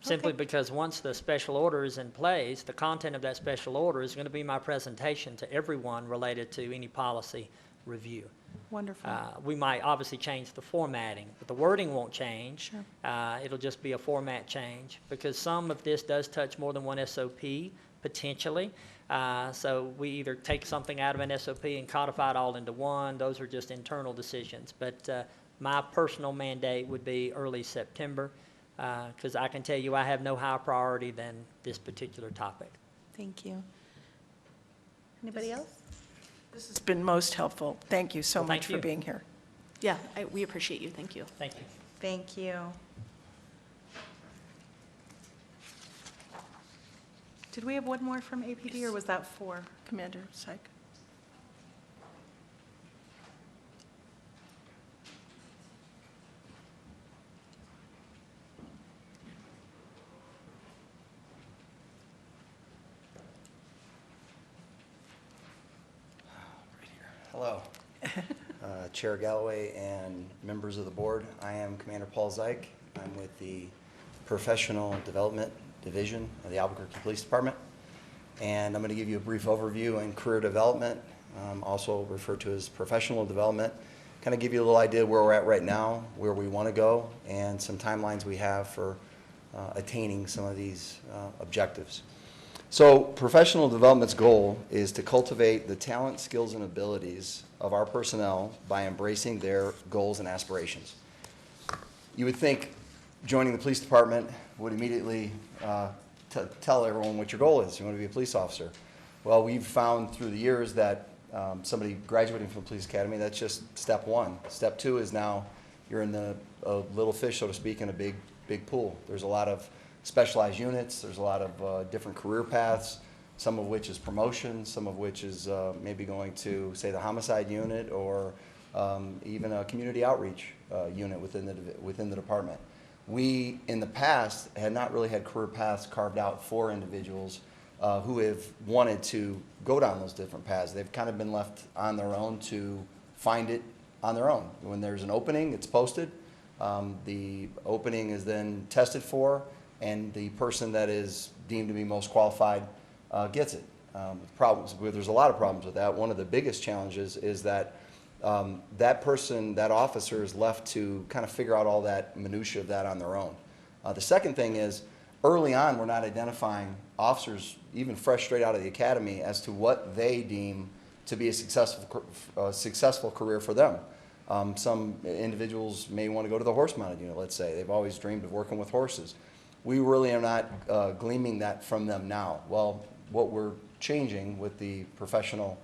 Speaker 12: Simply
Speaker 1: Okay.
Speaker 12: because once the special order is in place, the content of that special order is going to be my presentation to everyone related to any policy review.
Speaker 1: Wonderful.
Speaker 12: We might obviously change the formatting, but the wording won't change.
Speaker 1: Sure.
Speaker 12: It'll just be a format change, because some of this does touch more than one SOP, potentially. So we either take something out of an SOP and codify it all into one. Those are just internal decisions. But my personal mandate would be early September, because I can tell you I have no higher priority than this particular topic.
Speaker 1: Thank you. Anybody else?
Speaker 3: This has been most helpful. Thank you so
Speaker 12: Well,
Speaker 3: much
Speaker 12: thank
Speaker 3: for
Speaker 12: you.
Speaker 3: being here.
Speaker 6: Yeah, we appreciate you. Thank you.
Speaker 12: Thank you.
Speaker 1: Thank you. Did we have one more from APD, or was that 4?
Speaker 3: Commander Syke.
Speaker 14: Hello, Chair Galloway and members of the board. I am Commander Paul Zyke. I'm with the Professional Development Division of the Albuquerque Police Department. And I'm going to give you a brief overview in career development, also referred to as professional development. Kind of give you a little idea where we're at right now, where we want to go, and some timelines we have for attaining some of these objectives. So professional development's goal is to cultivate the talent, skills, and abilities of our personnel by embracing their goals and aspirations. You would think joining the police department would immediately tell everyone what your goal is. You want to be a police officer. Well, we've found through the years that somebody graduating from the police academy, that's just step one. Step two is now you're in a little fish, so to speak, in a big pool. There's a lot of specialized units. There's a lot of different career paths, some of which is promotion, some of which is maybe going to, say, the homicide unit, or even a community outreach unit within the department. We, in the past, had not really had career paths carved out for individuals who have wanted to go down those different paths. They've kind of been left on their own to find it on their own. When there's an opening, it's posted. The opening is then tested for, and the person that is deemed to be most qualified gets it. There's a lot of problems with that. One of the biggest challenges is that that person, that officer, is left to kind of figure out all that minutia of that on their own. The second thing is, early on, we're not identifying officers, even fresh straight out of the academy, as to what they deem to be a successful career for them. Some individuals may want to go to the horse-mounted unit, let's say. They've always dreamed of working with horses. We really are not gleaming that from them now. Well, what we're changing with the professional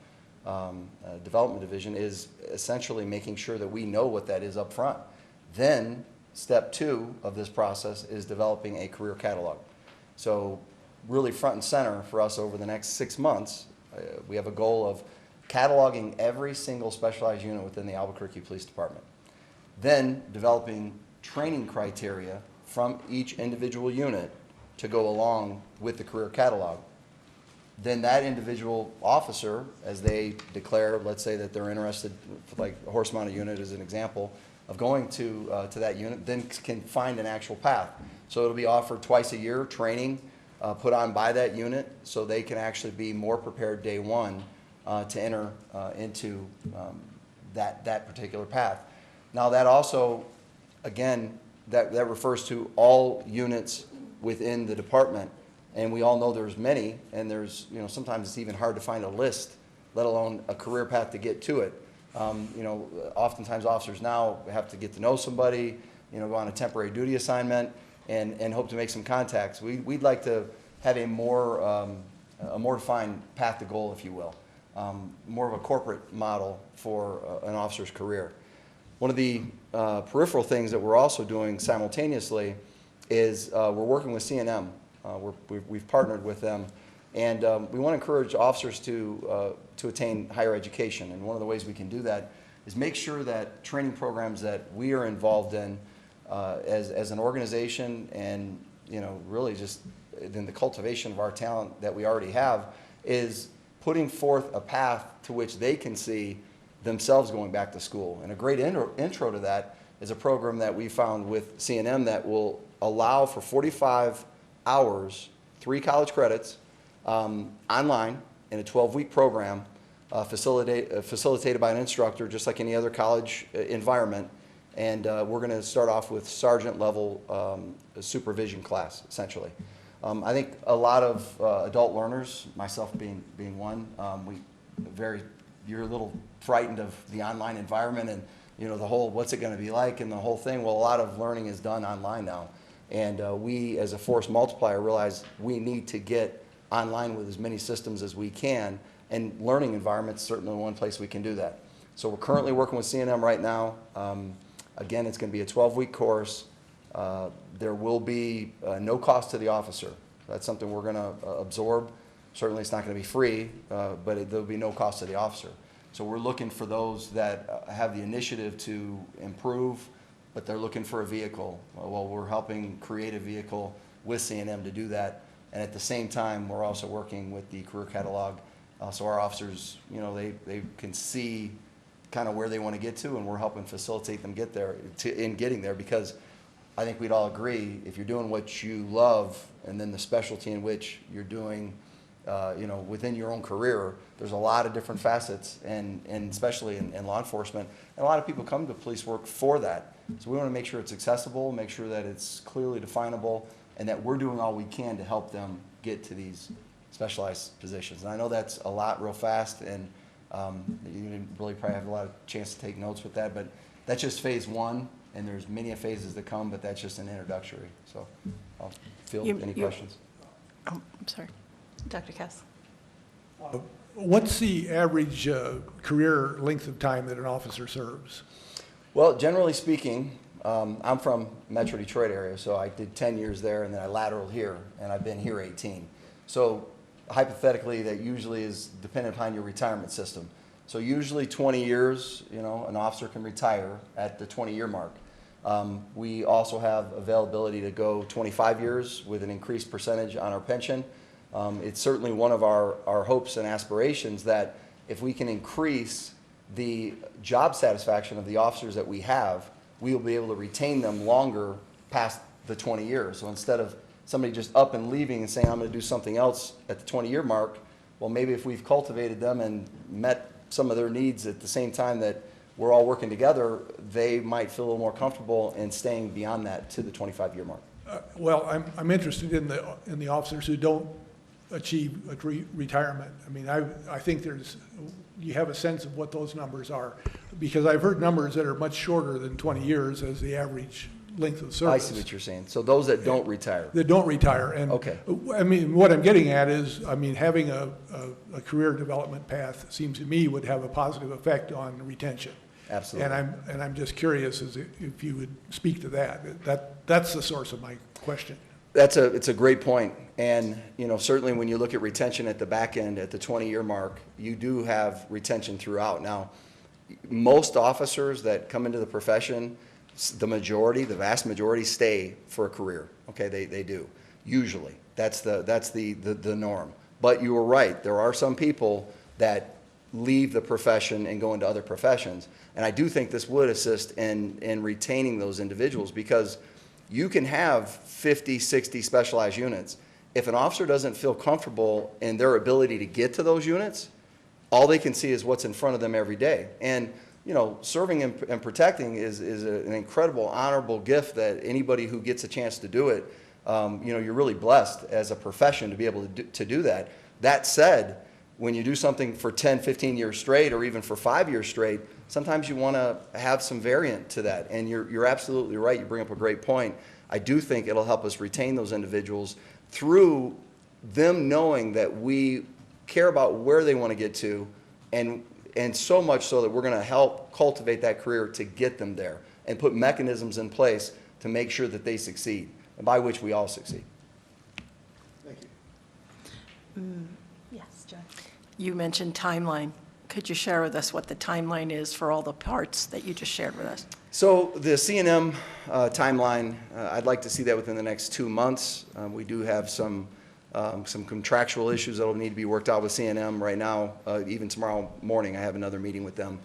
Speaker 14: development division is essentially making sure that we know what that is up front. Then, step two of this process is developing a career catalog. So really front and center for us over the next 6 months, we have a goal of cataloging every single specialized unit within the Albuquerque Police Department. Then developing training criteria from each individual unit to go along with the career catalog. Then that individual officer, as they declare, let's say that they're interested, like a horse-mounted unit as an example, of going to that unit, then can find an actual path. So it'll be offered twice a year, training put on by that unit, so they can actually be more prepared day one to enter into that particular path. Now, that also, again, that refers to all units within the department, and we all know there's many, and there's, you know, sometimes it's even hard to find a list, let alone a career path to get to it. You know, oftentimes officers now have to get to know somebody, you know, go on a temporary duty assignment, and hope to make some contacts. We'd like to have a more defined path to goal, if you will, more of a corporate model for an officer's career. One of the peripheral things that we're also doing simultaneously is we're working with CNM. We've partnered with them, and we want to encourage officers to attain higher education. And one of the ways we can do that is make sure that training programs that we are involved in as an organization, and you know, really just in the cultivation of our talent that we already have, is putting forth a path to which they can see themselves going back to school. And a great intro to that is a program that we found with CNM that will allow for 45 hours, 3 college credits, online in a 12-week program, facilitated by an instructor, just like any other college environment. And we're going to start off with sergeant level supervision class, essentially. I think a lot of adult learners, myself being one, you're a little frightened of the online environment and, you know, the whole what's it going to be like and the whole thing. Well, a lot of learning is done online now. And we, as a force multiplier, realize we need to get online with as many systems as we can, and learning environments certainly one place we can do that. So we're currently working with CNM right now. Again, it's going to be a 12-week course. There will be no cost to the officer. That's something we're going to absorb. Certainly it's not going to be free, but there'll be no cost to the officer. So we're looking for those that have the initiative to improve, but they're looking for a vehicle. Well, we're helping create a vehicle with CNM to do that. And at the same time, we're also working with the career catalog. So our officers, you know, they can see kind of where they want to get to, and we're helping facilitate them get there, in getting there, because I think we'd all agree, if you're doing what you love, and then the specialty in which you're doing, you know, within your own career, there's a lot of different facets, and especially in law enforcement. And a lot of people come to police work for that. So we want to make sure it's accessible, make sure that it's clearly definable, and that we're doing all we can to help them get to these specialized positions. And I know that's a lot real fast, and you didn't really probably have a lot of chance to take notes with that, but that's just phase 1, and there's many phases to come, but that's just an introductory. So I'll field any questions.
Speaker 3: I'm sorry. Dr. Cass.
Speaker 13: What's the average career length of time that an officer serves?
Speaker 14: Well, generally speaking, I'm from Metro Detroit area, so I did 10 years there, and then I lateraled here, and I've been here 18. So hypothetically, that usually is dependent upon your retirement system. So usually 20 years, you know, an officer can retire at the 20-year mark. We also have availability to go 25 years with an increased percentage on our pension. It's certainly one of our hopes and aspirations that if we can increase the job satisfaction of the officers that we have, we will be able to retain them longer past the 20 years. So instead of somebody just up and leaving and saying, I'm going to do something else at the 20-year mark, well, maybe if we've cultivated them and met some of their needs at the same time that we're all working together, they might feel a little more comfortable in staying beyond that to the 25-year mark.
Speaker 13: Well, I'm interested in the officers who don't achieve a retirement. I mean, I think you have a sense of what those numbers are, because I've heard numbers that are much shorter than 20 years as the average length of service.
Speaker 14: I see what you're saying. So those that don't retire.
Speaker 13: That don't retire. And
Speaker 14: okay.
Speaker 13: I mean, what I'm getting at is, I mean, having a career development path seems to me would have a positive effect on retention.
Speaker 14: Absolutely.
Speaker 13: And I'm just curious as if you would speak to that. That's the source of my question.
Speaker 14: It's a great point. And, you know, certainly when you look at retention at the back end, at the 20-year mark, you do have retention throughout. Now, most officers that come into the profession, the vast majority stay for a career. Okay, they do. Usually. That's the norm. But you were right. There are some people that leave the profession and go into other professions. And I do think this would assist in retaining those individuals, because you can have 50, 60 specialized units. If an officer doesn't feel comfortable in their ability to get to those units, all they can see is what's in front of them every day. And you know, serving and protecting is an incredible, honorable gift that anybody who gets a chance to do it, you know, you're really blessed as a profession to be able to do that. That said, when you do something for 10, 15 years straight, or even for 5 years straight, sometimes you want to have some variant to that. And you're absolutely right. You bring up a great point. I do think it'll help us retain those individuals through them knowing that we care about where they want to get to, and so much so that we're going to help cultivate that career to get them there and put mechanisms in place to make sure that they succeed, and by which we all succeed.
Speaker 13: Thank you.
Speaker 1: Yes, John.
Speaker 3: You mentioned timeline. Could you share with us what the timeline is for all the parts that you just shared with us?
Speaker 14: So the C&M timeline, I'd like to see that within the next 2 months. We do have some contractual issues that will need to be worked out with C&M right now. Even tomorrow morning, I have another meeting with them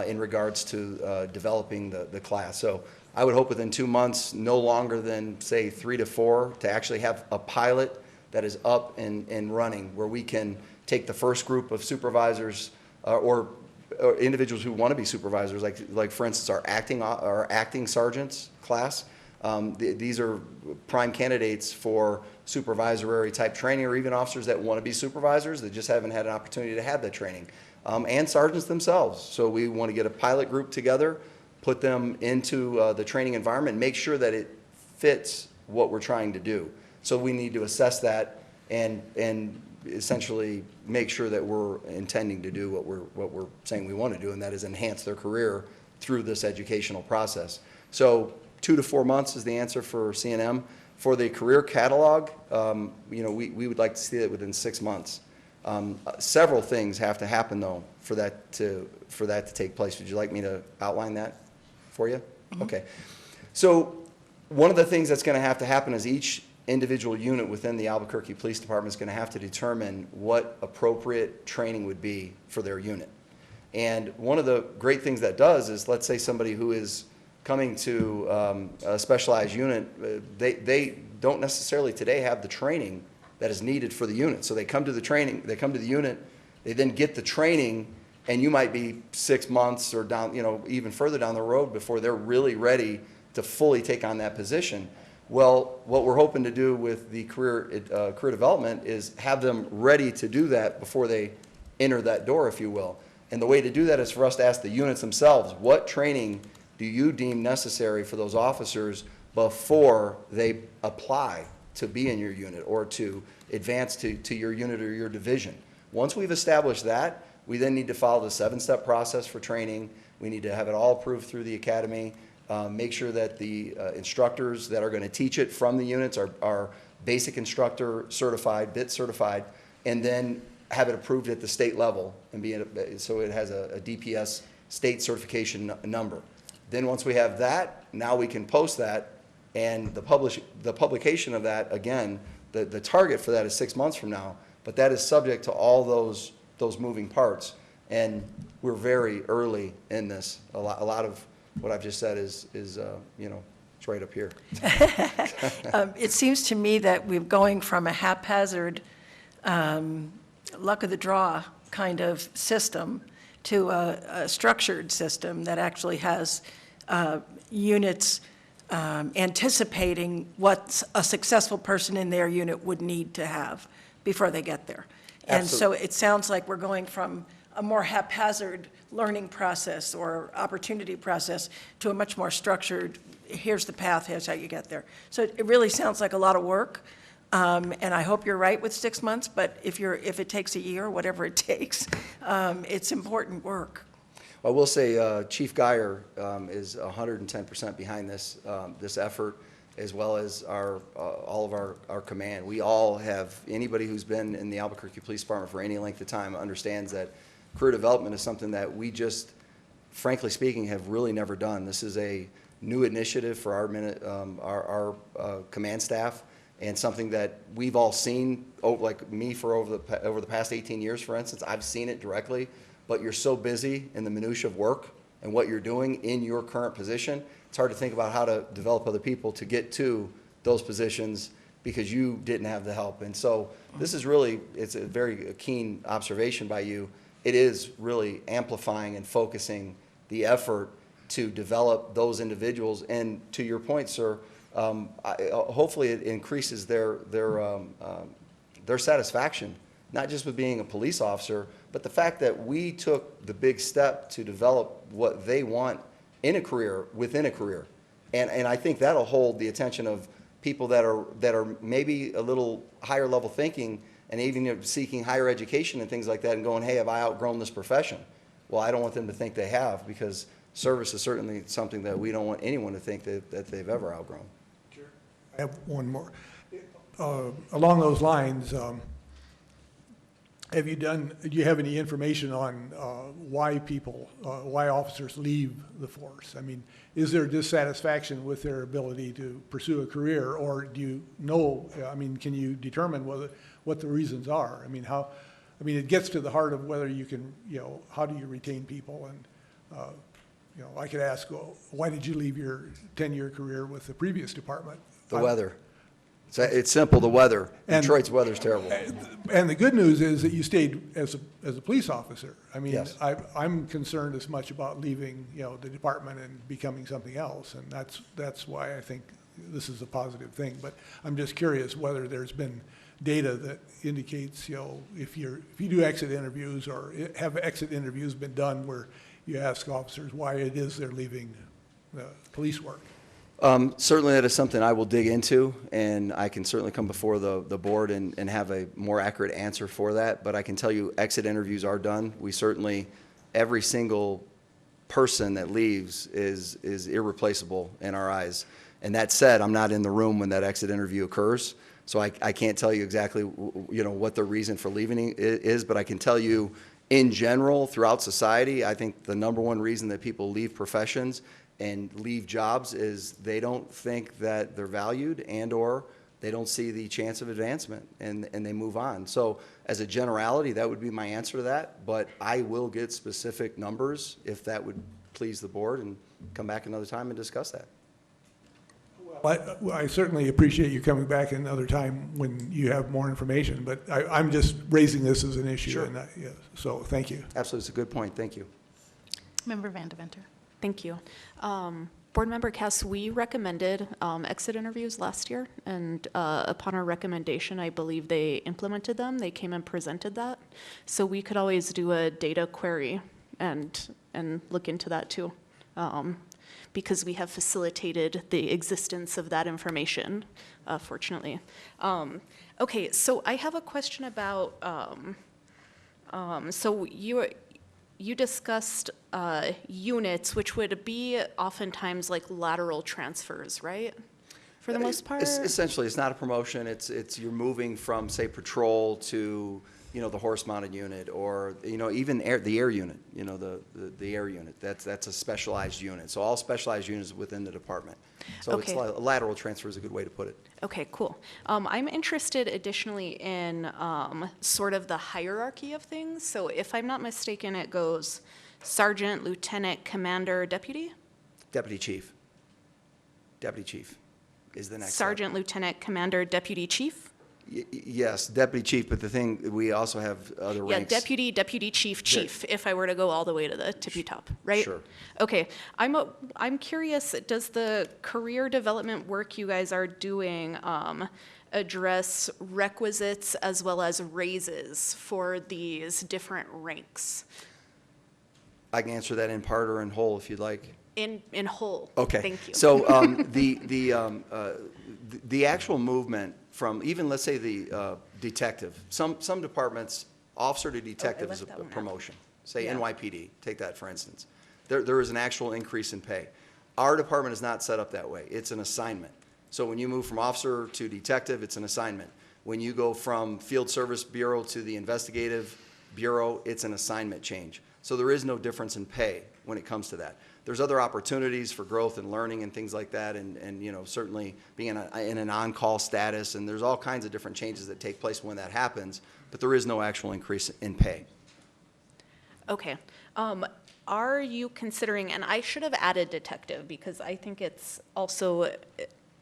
Speaker 14: in regards to developing the class. So I would hope within 2 months, no longer than, say, 3 to 4, to actually have a pilot that is up and running, where we can take the first group of supervisors or individuals who want to be supervisors, like for instance, our acting sergeants class. These are prime candidates for supervisory type training, or even officers that want to be supervisors that just haven't had an opportunity to have that training, and sergeants themselves. So we want to get a pilot group together, put them into the training environment, make sure that it fits what we're trying to do. So we need to assess that and essentially make sure that we're intending to do what we're saying we want to do, and that is enhance their career through this educational process. So 2 to 4 months is the answer for C&M. For the career catalog, you know, we would like to see it within 6 months. Several things have to happen, though, for that to take place. Would you like me to outline that for you? Mm-hmm. Okay. So one of the things that's going to have to happen is each individual unit within the Albuquerque Police Department is going to have to determine what appropriate training would be for their unit. And one of the great things that does is, let's say somebody who is coming to a specialized unit, they don't necessarily today have the training that is needed for the unit. So they come to the training, they come to the unit, they then get the training, and you might be 6 months or down, you know, even further down the road before they're really ready to fully take on that position. Well, what we're hoping to do with the career development is have them ready to do that before they enter that door, if you will. And the way to do that is for us to ask the units themselves, what training do you deem necessary for those officers before they apply to be in your unit or to advance to your unit or your division? Once we've established that, we then need to follow the 7-step process for training. We need to have it all approved through the academy. Make sure that the instructors that are going to teach it from the units are basic instructor certified, BIT certified, and then have it approved at the state level and so it has a DPS state certification number. Then once we have that, now we can post that, and the publication of that, again, the target for that is 6 months from now, but that is subject to all those moving parts. And we're very early in this. A lot of what I've just said is you know, it's right up here.
Speaker 3: It seems to me that we're going from a haphazard, luck of the draw kind of system to a structured system that actually has units anticipating what a successful person in their unit would need to have before they get there. And so it sounds like we're going from a more haphazard learning process or opportunity process to a much more structured, here's the path, here's how you get there. So it really sounds like a lot of work, and I hope you're right with 6 months, but if it takes a year, whatever it takes, it's important work.
Speaker 14: I will say Chief Geyer is 110% behind this effort, as well as all of our command. We all have, anybody who's been in the Albuquerque Police Department for any length of time understands that career development is something that we just, frankly speaking, have really never done. This is a new initiative for our command staff, and something that we've all seen, like me for over the past 18 years, for instance. I've seen it directly, but you're so busy in the minutia of work and what you're doing in your current position, it's hard to think about how to develop other people to get to those positions because you didn't have the help. And so this is really, it's a very keen observation by you. It is really amplifying and focusing the effort to develop those individuals. And to your point, sir, hopefully it increases their satisfaction, not just with being a police officer, but the fact that we took the big step to develop what they want in a career, within a career. And I think that'll hold the attention of people that are maybe a little higher level thinking and even seeking higher education and things like that and going, hey, have I outgrown this profession? Well, I don't want them to think they have, because service is certainly something that we don't want anyone to think that they've ever outgrown.
Speaker 13: I have one more. Along those lines, do you have any information on why officers leave the force? I mean, is there dissatisfaction with their ability to pursue a career, or do you know, can you determine what the reasons are? It gets to the heart of whether you can, how do you retain people? And, I could ask, well, why did you leave your 10-year career with the previous department?
Speaker 14: The weather. It's simple, the weather. Detroit's weather's terrible.
Speaker 13: And the good news is that you stayed as a police officer.
Speaker 14: Yes.
Speaker 13: I'm concerned as much about leaving, the department and becoming something else, and that's why I think this is a positive thing. But I'm just curious whether there's been data that indicates, if you do exit interviews, or have exit interviews been done where you ask officers why it is they're leaving police work.
Speaker 14: Certainly that is something I will dig into, and I can certainly come before the board and have a more accurate answer for that. But I can tell you exit interviews are done. We certainly, every single person that leaves is irreplaceable in our eyes. And that said, I'm not in the room when that exit interview occurs, so I can't tell you exactly what the reason for leaving is, but I can tell you in general throughout society, I think the number one reason that people leave professions and leave jobs is they don't think that they're valued, and or they don't see the chance of advancement, and they move on. So as a generality, that would be my answer to that, but I will get specific numbers if that would please the board, and come back another time and discuss that.
Speaker 13: I certainly appreciate you coming back another time when you have more information, but I'm just raising this as an issue.
Speaker 14: Sure.
Speaker 13: And so thank you.
Speaker 14: Absolutely, it's a good point. Thank you.
Speaker 1: Member Van Deventer.
Speaker 6: Thank you. Board Member Cass, we recommended exit interviews last year, and upon our recommendation, I believe they implemented them. They came and presented that. So we could always do a data query and look into that too, because we have facilitated the existence of that information, fortunately. Okay, so I have a question about, so you discussed units, which would be oftentimes like lateral transfers, right? For the most part?
Speaker 14: Essentially, it's not a promotion. It's you're moving from, say, patrol to, the horse-mounted unit, or, even the air unit, the air unit. That's a specialized unit. So all specialized units within the department. So
Speaker 6: Okay.
Speaker 14: it's lateral transfer is a good way to put it.
Speaker 6: Okay, cool. I'm interested additionally in sort of the hierarchy of things. So if I'm not mistaken, it goes sergeant, lieutenant, commander, deputy?
Speaker 14: Deputy chief. Deputy chief is the next.
Speaker 6: Sergeant, lieutenant, commander, deputy chief?
Speaker 14: Yes, deputy chief, but the thing, we also have other
Speaker 6: Yeah,
Speaker 14: ranks.
Speaker 6: deputy chief, if I were to go all the way to the tippy top, right?
Speaker 14: Sure.
Speaker 6: Okay, I'm curious, does the career development work you guys are doing address requisites as well as raises for these different ranks?
Speaker 14: I can answer that in part or in whole if you'd like.
Speaker 6: In whole?
Speaker 14: Okay.
Speaker 6: Thank you.
Speaker 14: So the actual movement from even, let's say, the detective, some departments, officer to detective is a
Speaker 6: left that one out.
Speaker 14: promotion. Say
Speaker 6: Yeah.
Speaker 14: NYPD, take that for instance. There is an actual increase in pay. Our department is not set up that way. It's an assignment. So when you move from officer to detective, it's an assignment. When you go from field service bureau to the investigative bureau, it's an assignment change. So there is no difference in pay when it comes to that. There's other opportunities for growth and learning and things like that, and certainly being in an on-call status, and there's all kinds of different changes that take place when that happens, but there is no actual increase in pay.
Speaker 6: Okay. Are you considering, and I should have added detective because I think it's also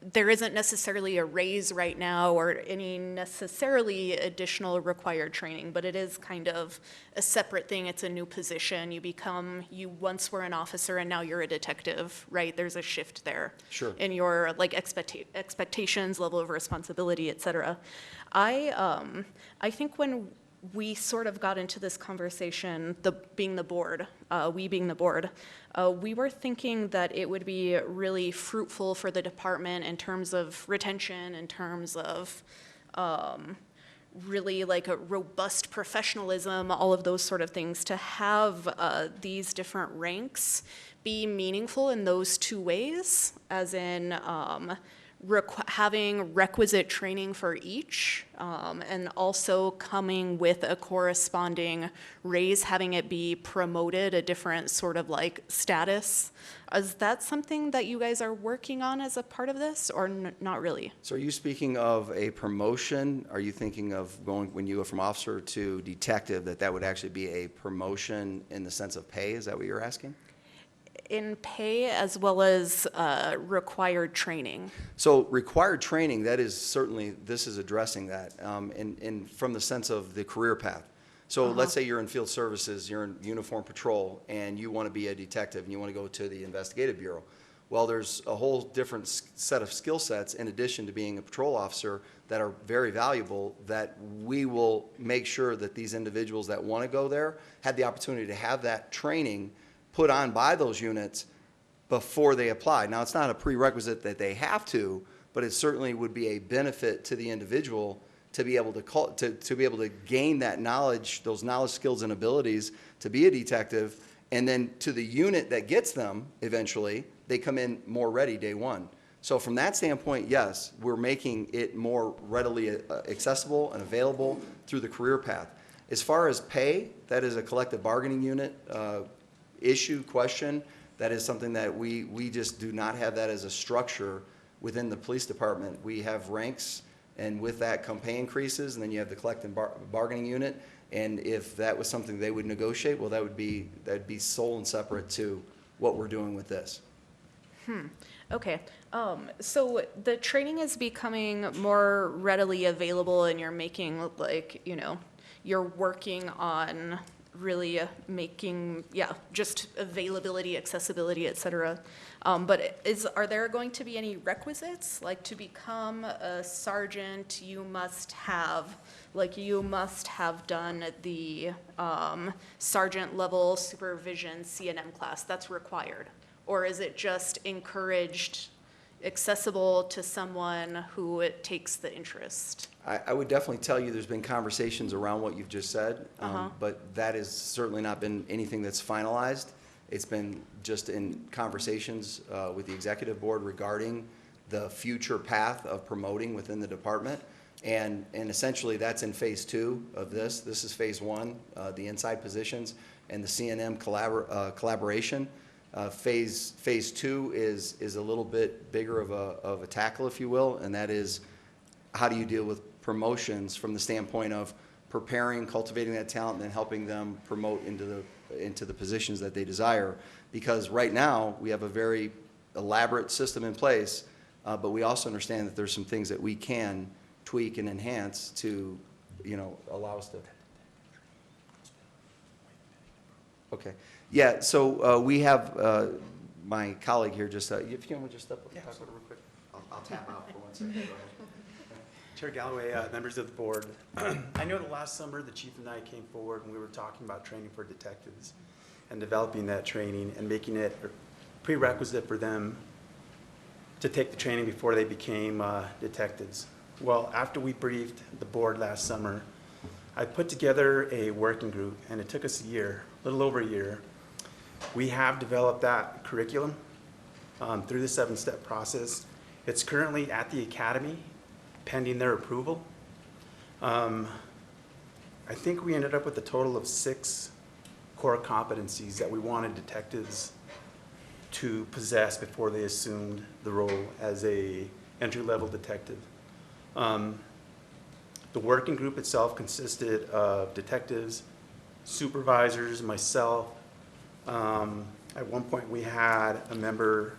Speaker 6: there isn't necessarily a raise right now or any necessarily additional required training, but it is kind of a separate thing. It's a new position. You once were an officer and now you're a detective, right? There's a shift there.
Speaker 14: Sure.
Speaker 6: In your like expectations, level of responsibility, et cetera. I think when we sort of got into this conversation, we being the board, we were thinking that it would be really fruitful for the department in terms of retention, in terms of really like a robust professionalism, all of those sort of things, to have these different ranks be meaningful in those two ways, as in having requisite training for each, and also coming with a corresponding raise, having it be promoted, a different sort of like status. Is that something that you guys are working on as a part of this, or not really?
Speaker 14: So are you speaking of a promotion? Are you thinking of going, when you go from officer to detective, that would actually be a promotion in the sense of pay? Is that what you're asking?
Speaker 6: In pay as well as required training.
Speaker 14: So required training, that is certainly, this is addressing that, in from the sense of the career path. So let's say you're in field services, you're in uniform patrol, and you want to be a detective, and you want to go to the investigative bureau. Well, there's a whole different set of skill sets in addition to being a patrol officer that are very valuable, that we will make sure that these individuals that want to go there have the opportunity to have that training put on by those units before they apply. Now, it's not a prerequisite that they have to, but it certainly would be a benefit to the individual to be able to be able to gain that knowledge, those knowledge, skills, and abilities to be a detective, and then to the unit that gets them eventually, they come in more ready day one. So from that standpoint, yes, we're making it more readily accessible and available through the career path. As far as pay, that is a collective bargaining unit issue, question. That is something that we just do not have that as a structure within the police department. We have ranks, and with that come pay increases, and then you have the collective bargaining unit. And if that was something they would negotiate, well, that'd be sole and separate to what we're doing with this.
Speaker 6: Okay, so the training is becoming more readily available, and you're making like, you're working on really making, just availability, accessibility, et cetera. But are there going to be any requisites? Like, to become a sergeant, you must have done the sergeant level supervision CNM class. That's required. Or is it just encouraged, accessible to someone who it takes the interest?
Speaker 14: I would definitely tell you there's been conversations around what you've just said, but that has certainly not been anything that's finalized. It's been just in conversations with the executive board regarding the future path of promoting within the department. And essentially that's in phase 2 of this. This is phase 1, the inside positions and the CNM collaboration. Phase 2 is a little bit bigger of a tackle, if you will, and that is how do you deal with promotions from the standpoint of preparing, cultivating that talent, and then helping them promote into the positions that they desire. Because right now, we have a very elaborate system in place, but we also understand that there's some things that we can tweak and enhance to, allow us to. Okay. Yeah, so we have my colleague here just, if you want to just step up, talk real quick. I'll tap out for 1 second. Go ahead.
Speaker 15: Chair Galloway, members of the board. I know that last summer the chief and I came forward and we were talking about training for detectives and developing that training and making it a prerequisite for them to take the training before they became detectives. Well, after we briefed the board last summer, I put together a working group, and it took us a little over a year. We have developed that curriculum through the 7-step process. It's currently at the academy, pending their approval. I think we ended up with a total of 6 core competencies that we wanted detectives to possess before they assumed the role as a entry-level detective. The working group itself consisted of detectives, supervisors, myself. At one point we had a member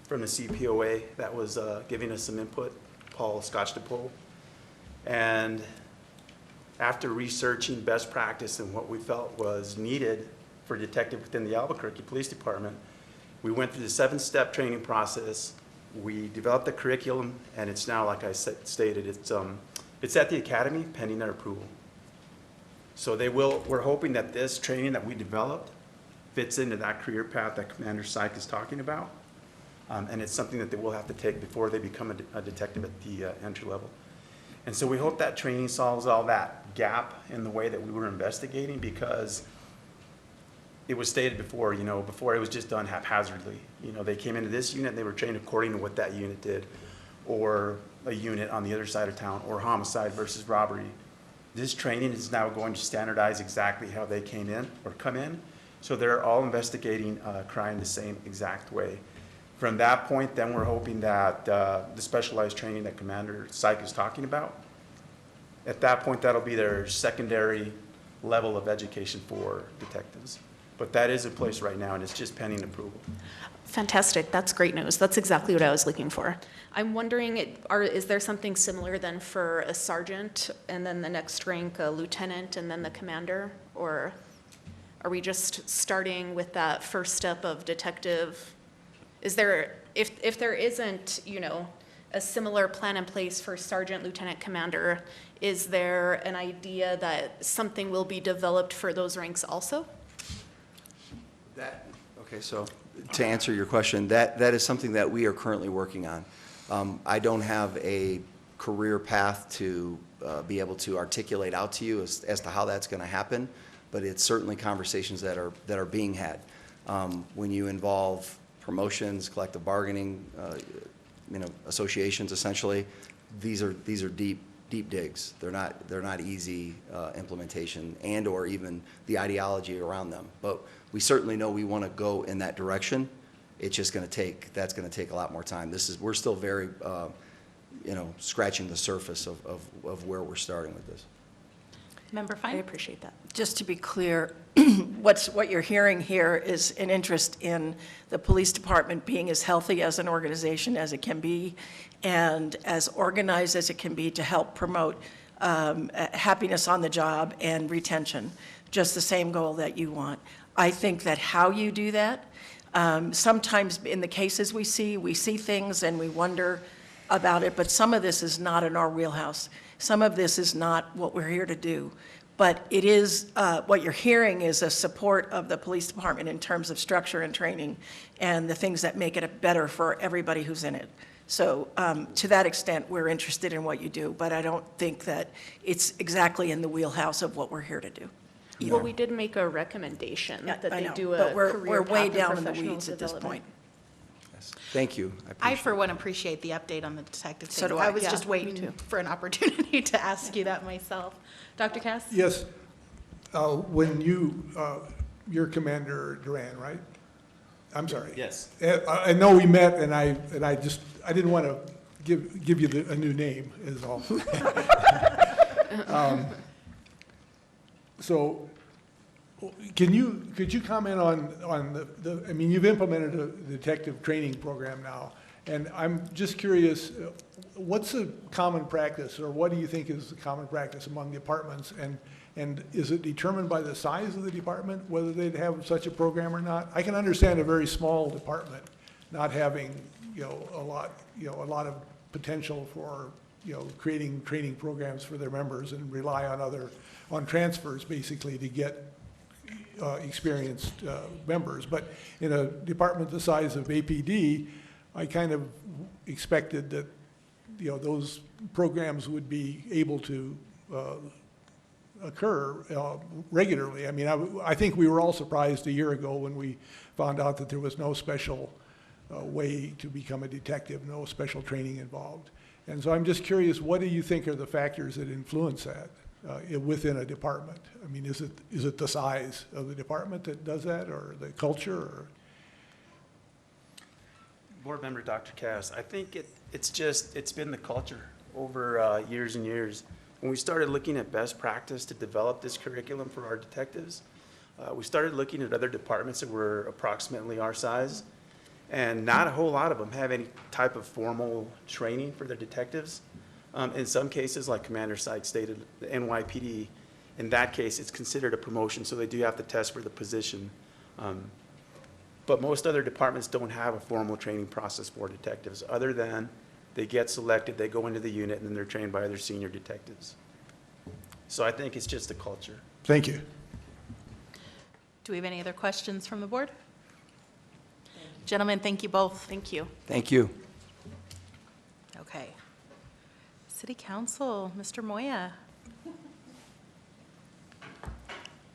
Speaker 15: from the CPOA that was giving us some input, Paul Scotch-DePole. And after researching best practice and what we felt was needed for a detective within the Albuquerque Police Department, we went through the 7-step training process. We developed the curriculum, and it's now, like I stated, it's at the academy pending their approval. So we're hoping that this training that we developed fits into that career path that Commander Syke is talking about. And it's something that they will have to take before they become a detective at the entry level. And so we hope that training solves all that gap in the way that we were investigating, because it was stated before, before it was just done haphazardly. They came into this unit and they were trained according to what that unit did, or a unit on the other side of town, or homicide versus robbery. This training is now going to standardize exactly how they came in or come in. So they're all investigating crime the same exact way. From that point, then we're hoping that the specialized training that Commander Syke is talking about, at that point, that'll be their secondary level of education for detectives. But that is in place right now, and it's just pending approval.
Speaker 6: Fantastic. That's great news. That's exactly what I was looking for. I'm wondering, is there something similar then for a sergeant, and then the next rank, a lieutenant, and then the commander? Or are we just starting with that first step of detective? Is there, if there isn't, a similar plan in place for sergeant, lieutenant, commander, is there an idea that something will be developed for those ranks also?
Speaker 14: Okay, so to answer your question, that is something that we are currently working on. I don't have a career path to be able to articulate out to you as to how that's going to happen, but it's certainly conversations that are being had. When you involve promotions, collective bargaining, associations, essentially, these are deep digs. They're not easy implementation and/or even the ideology around them. But we certainly know we want to go in that direction. It's just going to take a lot more time. We're still very, scratching the surface of where we're starting with this.
Speaker 3: Member Fine?
Speaker 6: I appreciate that.
Speaker 3: Just to be clear, what you're hearing here is an interest in the police department being as healthy as an organization as it can be and as organized as it can be to help promote happiness on the job and retention, just the same goal that you want. I think that how you do that, sometimes in the cases we see things and we wonder about it, but some of this is not in our wheelhouse. Some of this is not what we're here to do. But it is, what you're hearing is a support of the police department in terms of structure and training and the things that make it better for everybody who's in it. So to that extent, we're interested in what you do, but I don't think that it's exactly in the wheelhouse of what we're here to do.
Speaker 6: Well, we did make a recommendation that
Speaker 3: I
Speaker 6: they
Speaker 3: know,
Speaker 6: do a
Speaker 3: but we're
Speaker 6: career
Speaker 3: way
Speaker 6: path and
Speaker 3: down in the
Speaker 6: professional
Speaker 3: weeds at this
Speaker 6: development.
Speaker 3: point.
Speaker 14: Yes. Thank you.
Speaker 1: I, for one, appreciate the update on the detective
Speaker 3: So
Speaker 1: thing.
Speaker 3: do I.
Speaker 1: I was
Speaker 6: Yeah,
Speaker 1: just
Speaker 6: me
Speaker 1: waiting
Speaker 6: too.
Speaker 1: for an opportunity to ask you that myself. Dr. Cass?
Speaker 13: Yes. When you're Commander Duran, right? I'm sorry.
Speaker 15: Yes.
Speaker 13: I know we met, and I didn't want to give you a new name, is all. So, could you comment on I mean, you've implemented a detective training program now, and I'm just curious, what's a common practice, or what do you think is the common practice among departments, and is it determined by the size of the department, whether they'd have such a program or not? I can understand a very small department not having, a lot of potential for, creating training programs for their members and rely on transfers basically to get experienced members. But in a department the size of APD, I kind of expected that, those programs would be able to occur regularly. I mean, I think we were all surprised a year ago when we found out that there was no special way to become a detective, no special training involved. And so I'm just curious, what do you think are the factors that influence that within a department? I mean, is it the size of the department that does that, or the culture, or?
Speaker 15: Board Member Dr. Cass, I think it's been the culture over years and years. When we started looking at best practice to develop this curriculum for our detectives, we started looking at other departments that were approximately our size. And not a whole lot of them have any type of formal training for their detectives. In some cases, like Commander Sykes stated, the NYPD, in that case, it's considered a promotion, so they do have to test for the position. But most other departments don't have a formal training process for detectives, other than they get selected, they go into the unit, and then they're trained by other senior detectives. So I think it's just a culture.
Speaker 13: Thank you.
Speaker 1: Do we have any other questions from the board? Gentlemen, thank you both.
Speaker 6: Thank you.
Speaker 14: Thank you.
Speaker 1: Okay. City Council, Mr. Moya.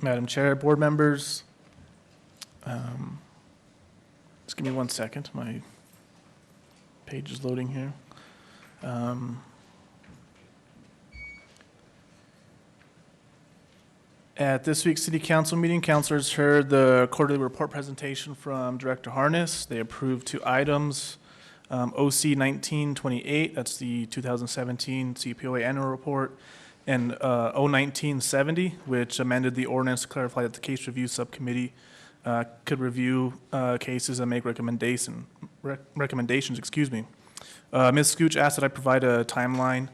Speaker 16: Madam Chair, board members, just give me 1 second. My page is loading here. At this week's City Council meeting, councilors heard the quarterly report presentation from Director Harness. They approved 2 items. OC 1928, that's the 2017 CPOA annual report, and O 1970, which amended the ordinance to clarify that the case review subcommittee could review cases and make recommendations. Excuse me. Ms. Scooch asked that I provide a timeline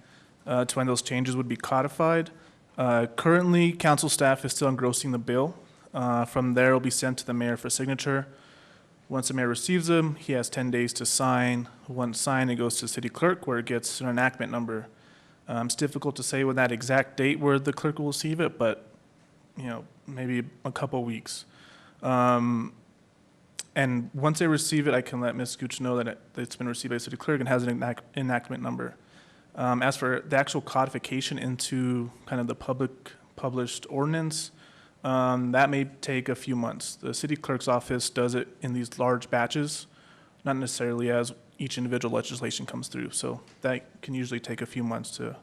Speaker 16: to when those changes would be codified. Currently, council staff is still engrossing the bill. From there, it will be sent to the mayor for signature. Once the mayor receives them, he has 10 days to sign. Once signed, it goes to the city clerk, where it gets an enactment number. It's difficult to say when that exact date where the clerk will receive it, but maybe a couple weeks. And once they receive it, I can let Ms. Scooch know that it's been received by the city clerk and has an enactment number. As for the actual codification into kind of the public published ordinance, that may take a few months. The city clerk's office does it in these large batches, not necessarily as each individual legislation comes through. So that can usually take a few months to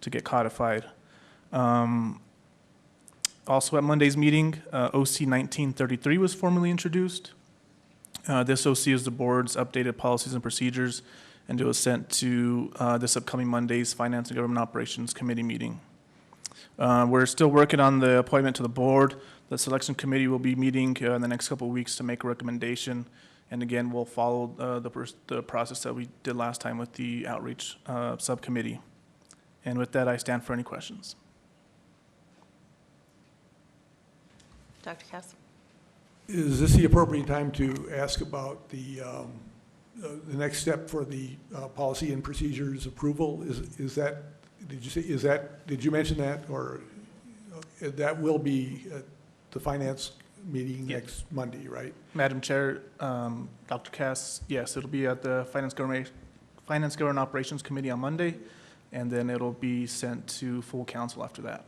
Speaker 16: get codified. Also at Monday's meeting, OC 1933 was formally introduced. This OC is the board's updated policies and procedures, and it was sent to this upcoming Monday's Finance and Government Operations Committee meeting. We're still working on the appointment to the board. The selection committee will be meeting in the next couple of weeks to make a recommendation. And again, we'll follow the process that we did last time with the outreach subcommittee. And with that, I stand for any questions.
Speaker 1: Dr. Cass?
Speaker 13: Is this the appropriate time to ask about the next step for the policy and procedures approval? Is that, did you mention that, or that will be at the finance meeting next Monday, right?
Speaker 16: Madam Chair, Dr. Cass, yes, it'll be at the Finance Government Operations Committee on Monday, and then it'll be sent to full council after that.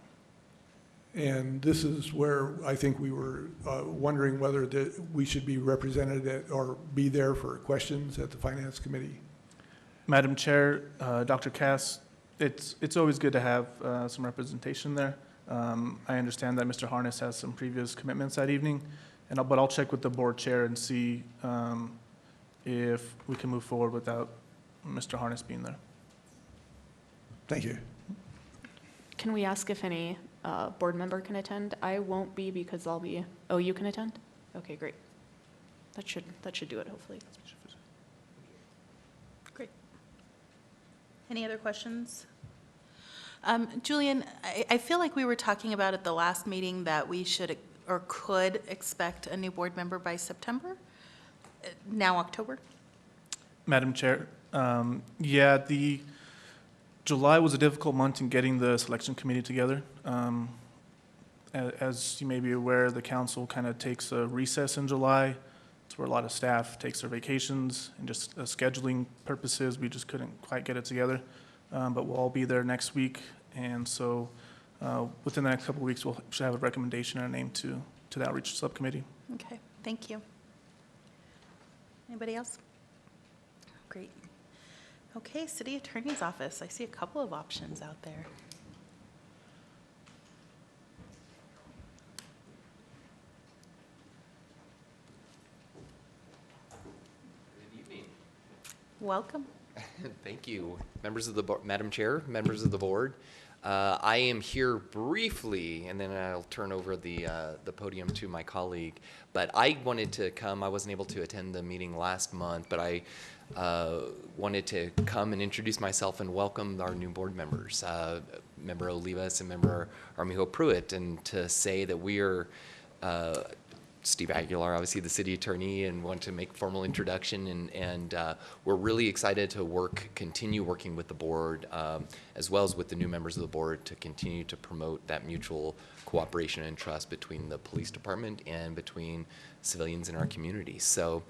Speaker 13: And this is where I think we were wondering whether we should be represented or be there for questions at the Finance Committee.
Speaker 16: Madam Chair, Dr. Cass, it's always good to have some representation there. I understand that Mr. Harness has some previous commitments that evening, but I'll check with the board chair and see if we can move forward without Mr. Harness being there.
Speaker 13: Thank you.
Speaker 6: Can we ask if any board member can attend? I won't be because I'll be, oh, you can attend? Okay, great. That should do it, hopefully.
Speaker 1: Great. Any other questions? Julian, I feel like we were talking about at the last meeting that we should or could expect a new board member by September, now October?
Speaker 16: Madam Chair, yeah, July was a difficult month in getting the selection committee together. As you may be aware, the council kind of takes a recess in July. It's where a lot of staff takes their vacations, and just scheduling purposes, we just couldn't quite get it together. But we'll all be there next week, and so within the next couple of weeks, we'll should have a recommendation and a name to the outreach subcommittee.
Speaker 1: Okay, thank you. Anybody else? Great. Okay, City Attorney's Office. I see a couple of options out there.
Speaker 17: Good evening.
Speaker 1: Welcome.
Speaker 17: Thank you. Members of the board, Madam Chair, members of the board. I am here briefly, and then I'll turn over the podium to my colleague. But I wanted to come. I wasn't able to attend the meeting last month, but I wanted to come and introduce myself and welcome our new board members, Member Olivas and Member Armijo Pruitt, and to say that we are Steve Aguilar, obviously the city attorney, and want to make formal introduction, and we're really excited to continue working with the board, as well as with the new members of the board, to continue to promote that mutual cooperation and trust between the police department and between civilians in our community. So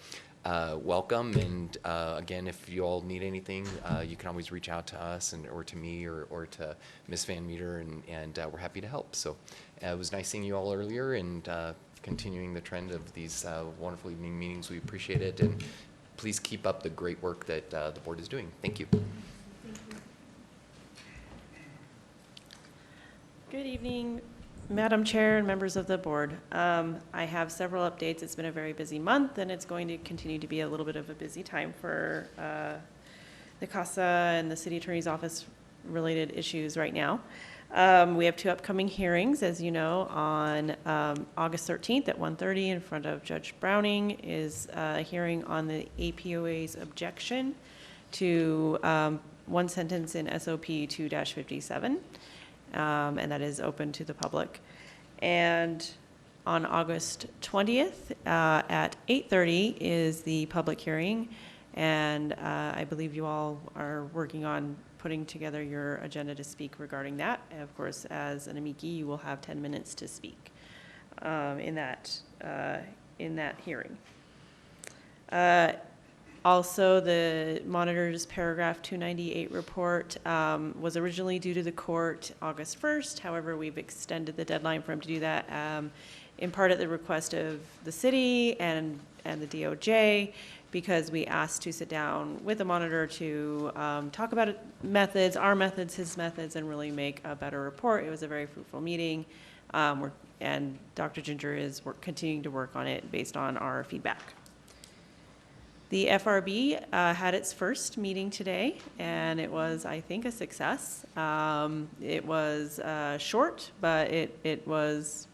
Speaker 17: welcome, and again, if you all need anything, you can always reach out to us or to me or to Ms. Van Meter, and we're happy to help. So it was nice seeing you all earlier, and continuing the trend of these wonderful evening meetings. We appreciate it, and please keep up the great work that the board is doing. Thank you.
Speaker 18: Good evening, Madam Chair and members of the board. I have several updates. It's been a very busy month, and it's going to continue to be a little bit of a busy time for the CASA and the City Attorney's Office related issues right now. We have two upcoming hearings, as you know. On August 13th at 1:30 in front of Judge Browning is a hearing on the APOA's objection to one sentence in SOP 2-57, and that is open to the public. And on August 20th at 8:30 is the public hearing, and I believe you all are working on putting together your agenda to speak regarding that. And of course, as an amici, you will have 10 minutes to speak in that hearing. Also, the monitor's paragraph 298 report was originally due to the court August 1st. However, we've extended the deadline for him to do that in part at the request of the city and the DOJ, because we asked to sit down with the monitor to talk about methods, our methods, his methods, and really make a better report. It was a very fruitful meeting, and Dr. Ginger is continuing to work on it based on our feedback. The FRB had its first meeting today, and it was, I think, a success. It was short, but it was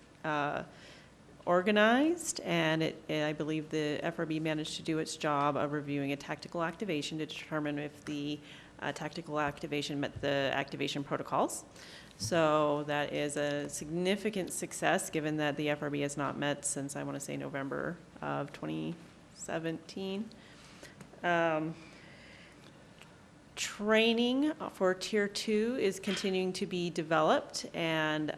Speaker 18: organized, and I believe the FRB managed to do its job of reviewing a tactical activation to determine if the tactical activation met the activation protocols. So that is a significant success, given that the FRB has not met since, I want to say, November of 2017. Training for Tier 2 is continuing to be developed, and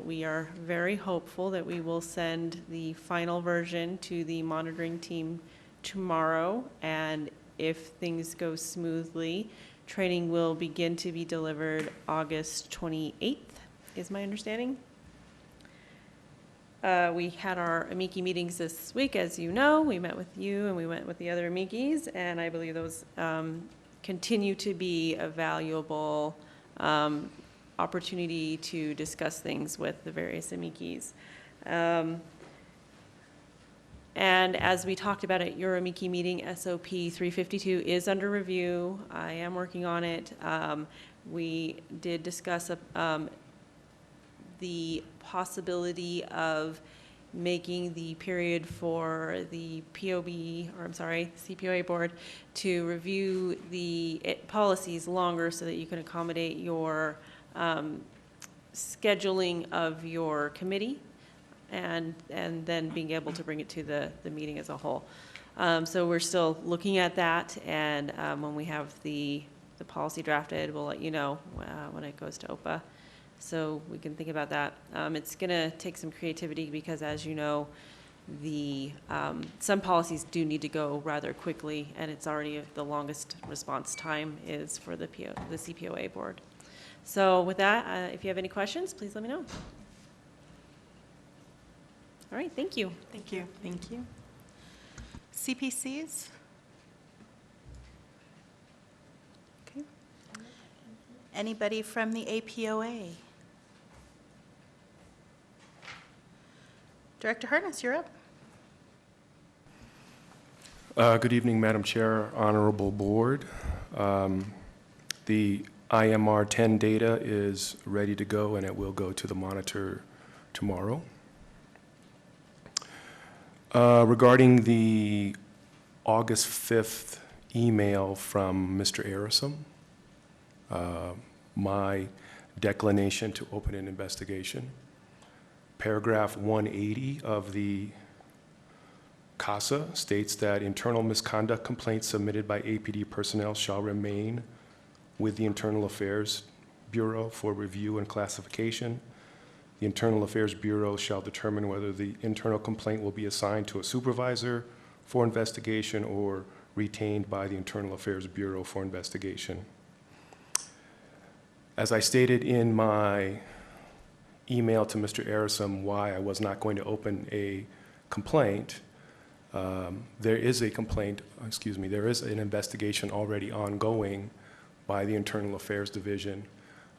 Speaker 18: we are very hopeful that we will send the final version to the monitoring team tomorrow, and if things go smoothly, training will begin to be delivered August 28th, is my understanding. We had our amici meetings this week, as you know. We met with you and we went with the other amicis, and I believe those continue to be a valuable opportunity to discuss things with the various amicis. And as we talked about at your amici meeting, SOP 352 is under review. I am working on it. We did discuss the possibility of making the period for the CPOA board to review the policies longer so that you can accommodate your scheduling of your committee and then being able to bring it to the meeting as a whole. So we're still looking at that, and when we have the policy drafted, we'll let you know when it goes to OPA. So we can think about that. It's going to take some creativity because, as you know, some policies do need to go rather quickly, and it's already the longest response time is for the CPOA board. So with that, if you have any questions, please let me know. All right, thank you.
Speaker 1: Thank you. Thank you. CPCs? Okay. Anybody from the APOA? Director Harness, you're up.
Speaker 4: Good evening, Madam Chair, Honorable Board. The IMR 10 data is ready to go, and it will go to the monitor tomorrow. Regarding the August 5th email from Mr. Arison, my declination to open an investigation, paragraph 180 of the CASA states that internal misconduct complaints submitted by APD personnel shall remain with the Internal Affairs Bureau for review and classification. The Internal Affairs Bureau shall determine whether the internal complaint will be assigned to a supervisor for investigation or retained by the Internal Affairs Bureau for investigation. As I stated in my email to Mr. Arison why I was not going to open a complaint, there is an investigation already ongoing by the Internal Affairs Division.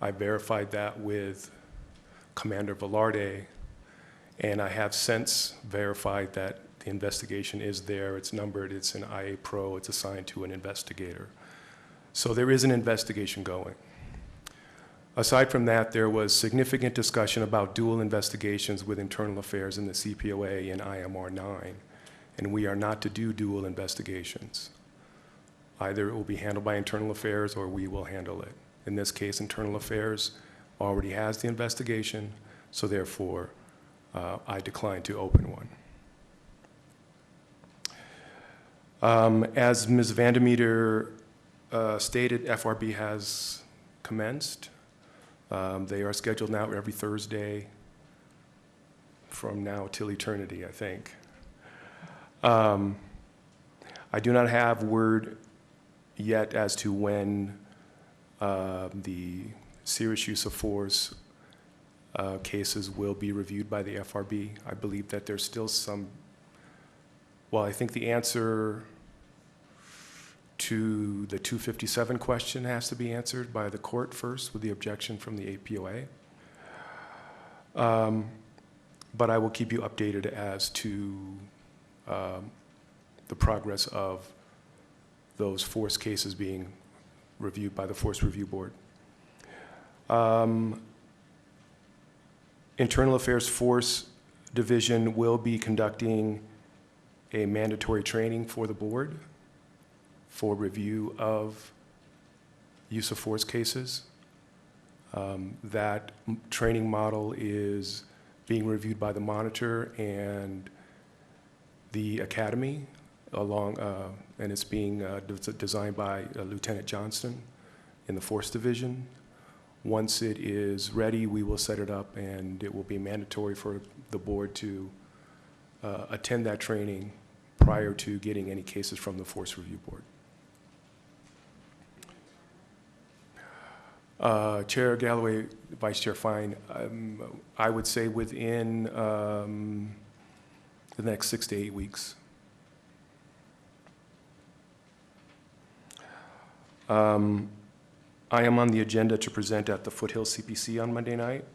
Speaker 4: I verified that with Commander Velarde, and I have since verified that the investigation is there, it's numbered, it's an IA Pro, it's assigned to an investigator. So there is an investigation going. Aside from that, there was significant discussion about dual investigations with Internal Affairs in the CPOA and IMR 9, and we are not to do dual investigations. Either it will be handled by Internal Affairs or we will handle it. In this case, Internal Affairs already has the investigation, so therefore I declined to open one. As Ms. Vandermeter stated, FRB has commenced. They are scheduled now every Thursday from now till eternity, I think. I do not have word yet as to when the serious use of force cases will be reviewed by the FRB. I believe that there's still some, well, I think the answer to the 257 question has to be answered by the court first with the objection from the APOA. But I will keep you updated as to the progress of those force cases being reviewed by the Force Review Board. Internal Affairs Force Division will be conducting a mandatory training for the board for review of use of force cases. That training model is being reviewed by the monitor and the academy and it's being designed by Lieutenant Johnston in the Force Division. Once it is ready, we will set it up and it will be mandatory for the board to attend that training prior to getting any cases from the Force Review Board. Chair Galloway, Vice Chair Fine, I would say within the next 6 to 8 weeks. I am on the agenda to present at the Foothill CPC on Monday night.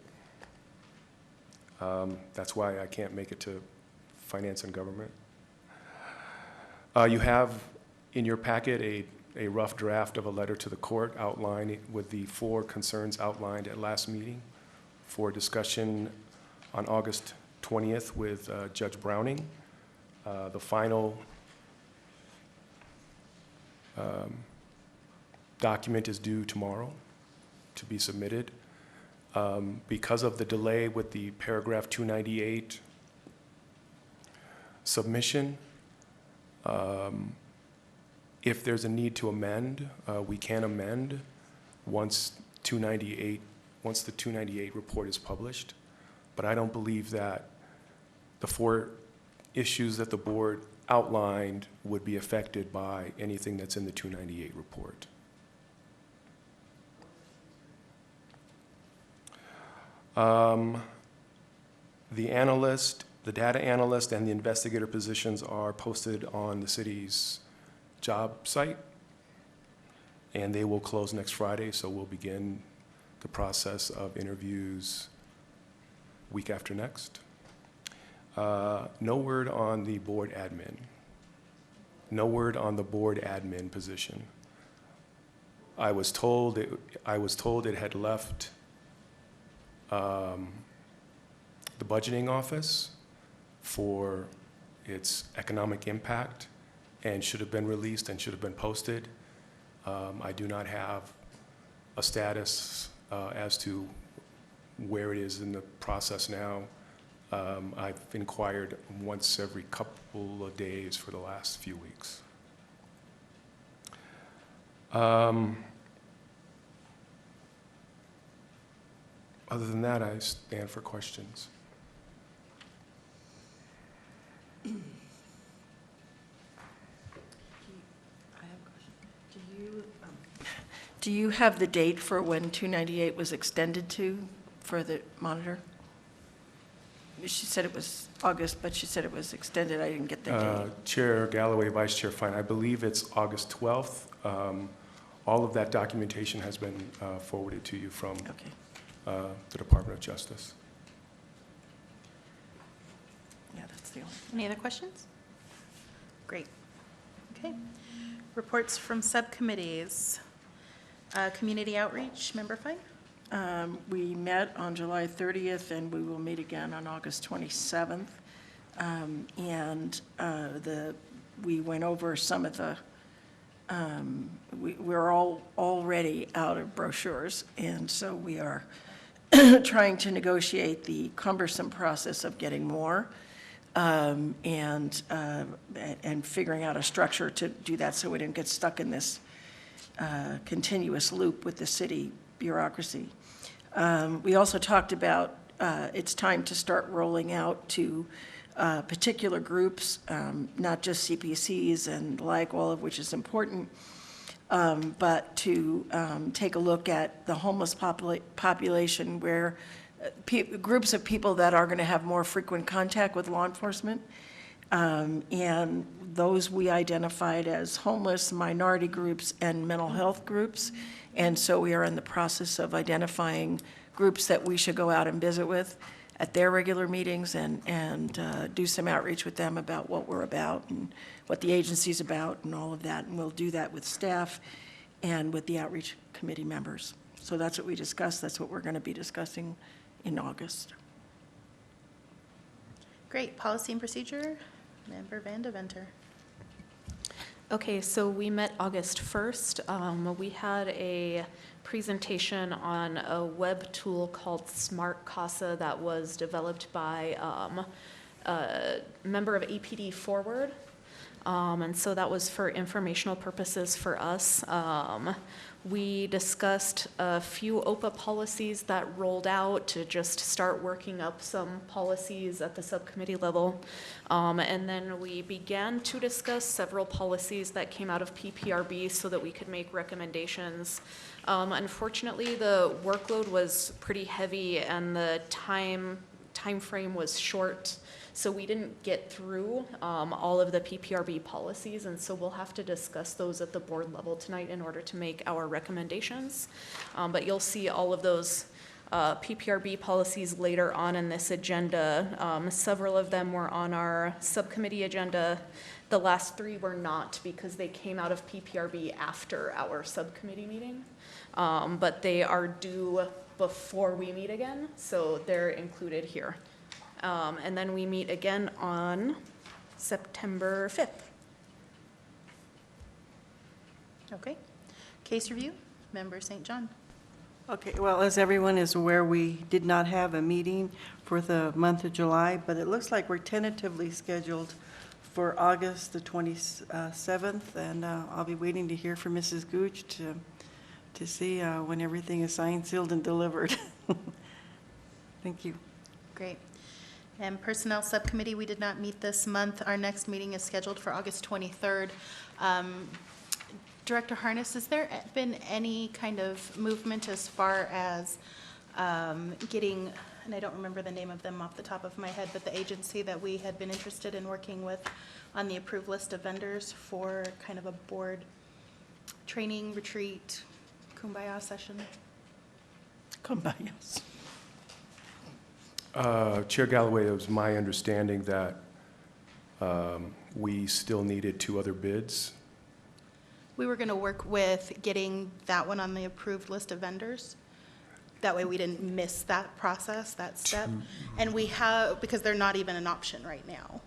Speaker 4: That's why I can't make it to Finance and Government. You have in your packet a rough draft of a letter to the court outlining with the 4 concerns outlined at last meeting for discussion on August 20th with Judge Browning. The final document is due tomorrow to be submitted. Because of the delay with the paragraph 298 submission, if there's a need to amend, we can amend once the 298 report is published. But I don't believe that the 4 issues that the board outlined would be affected by anything that's in the 298 report. The analyst, the data analyst, and the investigator positions are posted on the city's job site, and they will close next Friday, so we'll begin the process of interviews week after next. No word on the board admin. No word on the board admin position. I was told it had left the budgeting office for its economic impact and should have been released and should have been posted. I do not have a status as to where it is in the process now. I've inquired once every couple of days for the last few weeks. Other than that, I stand for questions.
Speaker 3: Do you have the date for when 298 was extended to for the monitor? She said it was August, but she said it was extended. I didn't get the date.
Speaker 4: Chair Galloway, Vice Chair Fine, I believe it's August 12th. All of that documentation has been forwarded to you from the Department of Justice.
Speaker 3: Yeah, that's the only.
Speaker 1: Any other questions? Great. Okay. Reports from subcommittees. Community outreach, Member Fine?
Speaker 3: We met on July 30th, and we will meet again on August 27th. We went over some of the, we're all already out of brochures, and so we are trying to negotiate the cumbersome process of getting more, and figuring out a structure to do that so we don't get stuck in this continuous loop with the city bureaucracy. We also talked about it's time to start rolling out to particular groups, not just CPCs and like, all of which is important, but to take a look at the homeless population where groups of people that are going to have more frequent contact with law enforcement. And those we identified as homeless, minority groups, and mental health groups. And so we are in the process of identifying groups that we should go out and visit with at their regular meetings and do some outreach with them about what we're about and what the agency's about and all of that. And we'll do that with staff and with the outreach committee members. So that's what we discussed. That's what we're going to be discussing in August.
Speaker 1: Great. Policy and procedure, Member Van Deventer.
Speaker 6: Okay, so we met August 1st. We had a presentation on a web tool called Smart CASA that was developed by a member of APD Forward. And so that was for informational purposes for us. We discussed a few OPA policies that rolled out to just start working up some policies at the subcommittee level. And then we began to discuss several policies that came out of PPRB so that we could make recommendations. Unfortunately, the workload was pretty heavy and the time frame was short. So we didn't get through all of the PPRB policies, and so we'll have to discuss those at the board level tonight in order to make our recommendations. But you'll see all of those PPRB policies later on in this agenda. Several of them were on our subcommittee agenda. The last three were not because they came out of PPRB after our subcommittee meeting. But they are due before we meet again, so they're included here. And then we meet again on September 5th.
Speaker 1: Okay. Case review, Member St. John.
Speaker 2: Okay, well, as everyone is aware, we did not have a meeting for the month of July, but it looks like we're tentatively scheduled for August the 27th, and I'll be waiting to hear from Mrs. Gooch to see when everything is signed, sealed, and delivered. Thank you.
Speaker 1: Great. And Personnel Subcommittee, we did not meet this month. Our next meeting is scheduled for August 23rd. Director Harness, has there been any kind of movement as far as getting, and I don't remember the name of them off the top of my head, but the agency that we had been interested in working with on the approved list of vendors for kind of a board training, retreat, kumbaya session?
Speaker 3: Kumbayas.
Speaker 4: Chair Galloway, it was my understanding that we still needed 2 other bids.
Speaker 1: We were going to work with getting that one on the approved list of vendors. That way we didn't miss that process, that step. And we have, because they're not even an option right now.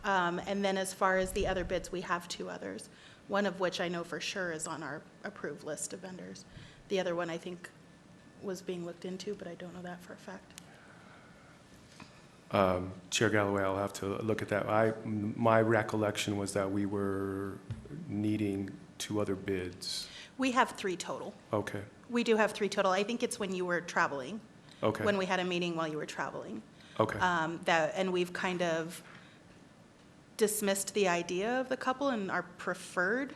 Speaker 1: And then as far as the other bids, we have 2 others, one of which I know for sure is on our approved list of vendors. The other one I think was being looked into, but I don't know that for a fact.
Speaker 4: Chair Galloway, I'll have to look at that. My recollection was that we were needing 2 other bids.
Speaker 1: We have 3 total.
Speaker 4: Okay,
Speaker 1: We do have 3 total. I think it's when you were traveling.
Speaker 4: okay.
Speaker 1: When we had a meeting while you were traveling.
Speaker 4: Okay.
Speaker 1: And we've kind of dismissed the idea of the couple, and our preferred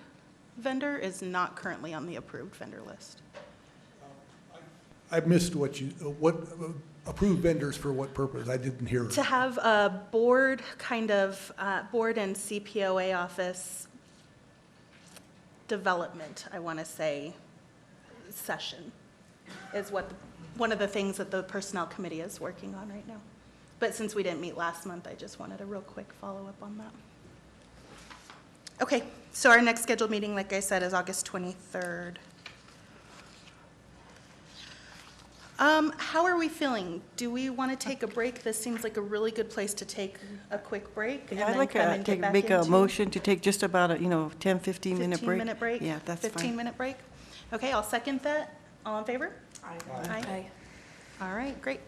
Speaker 1: vendor is not currently on the approved vendor list.
Speaker 13: I missed what approved vendors for what purpose? I didn't hear.
Speaker 1: To have a board board and CPOA office development, I want to say, session is one of the things that the Personnel Committee is working on right now. But since we didn't meet last month, I just wanted a real quick follow-up on that. Okay, so our next scheduled meeting, like I said, is August 23rd. How are we feeling? Do we want to take a break? This seems like a really good place to take a quick break and
Speaker 2: Yeah, I'd
Speaker 1: then
Speaker 2: like
Speaker 1: come and get
Speaker 2: to
Speaker 1: back
Speaker 2: make a
Speaker 1: into
Speaker 2: motion to take just about a, 10, 15-minute break.
Speaker 1: 15-minute break?
Speaker 2: Yeah, that's fine.
Speaker 1: 15-minute break? Okay, I'll second that. All in favor? Aye. All right, great.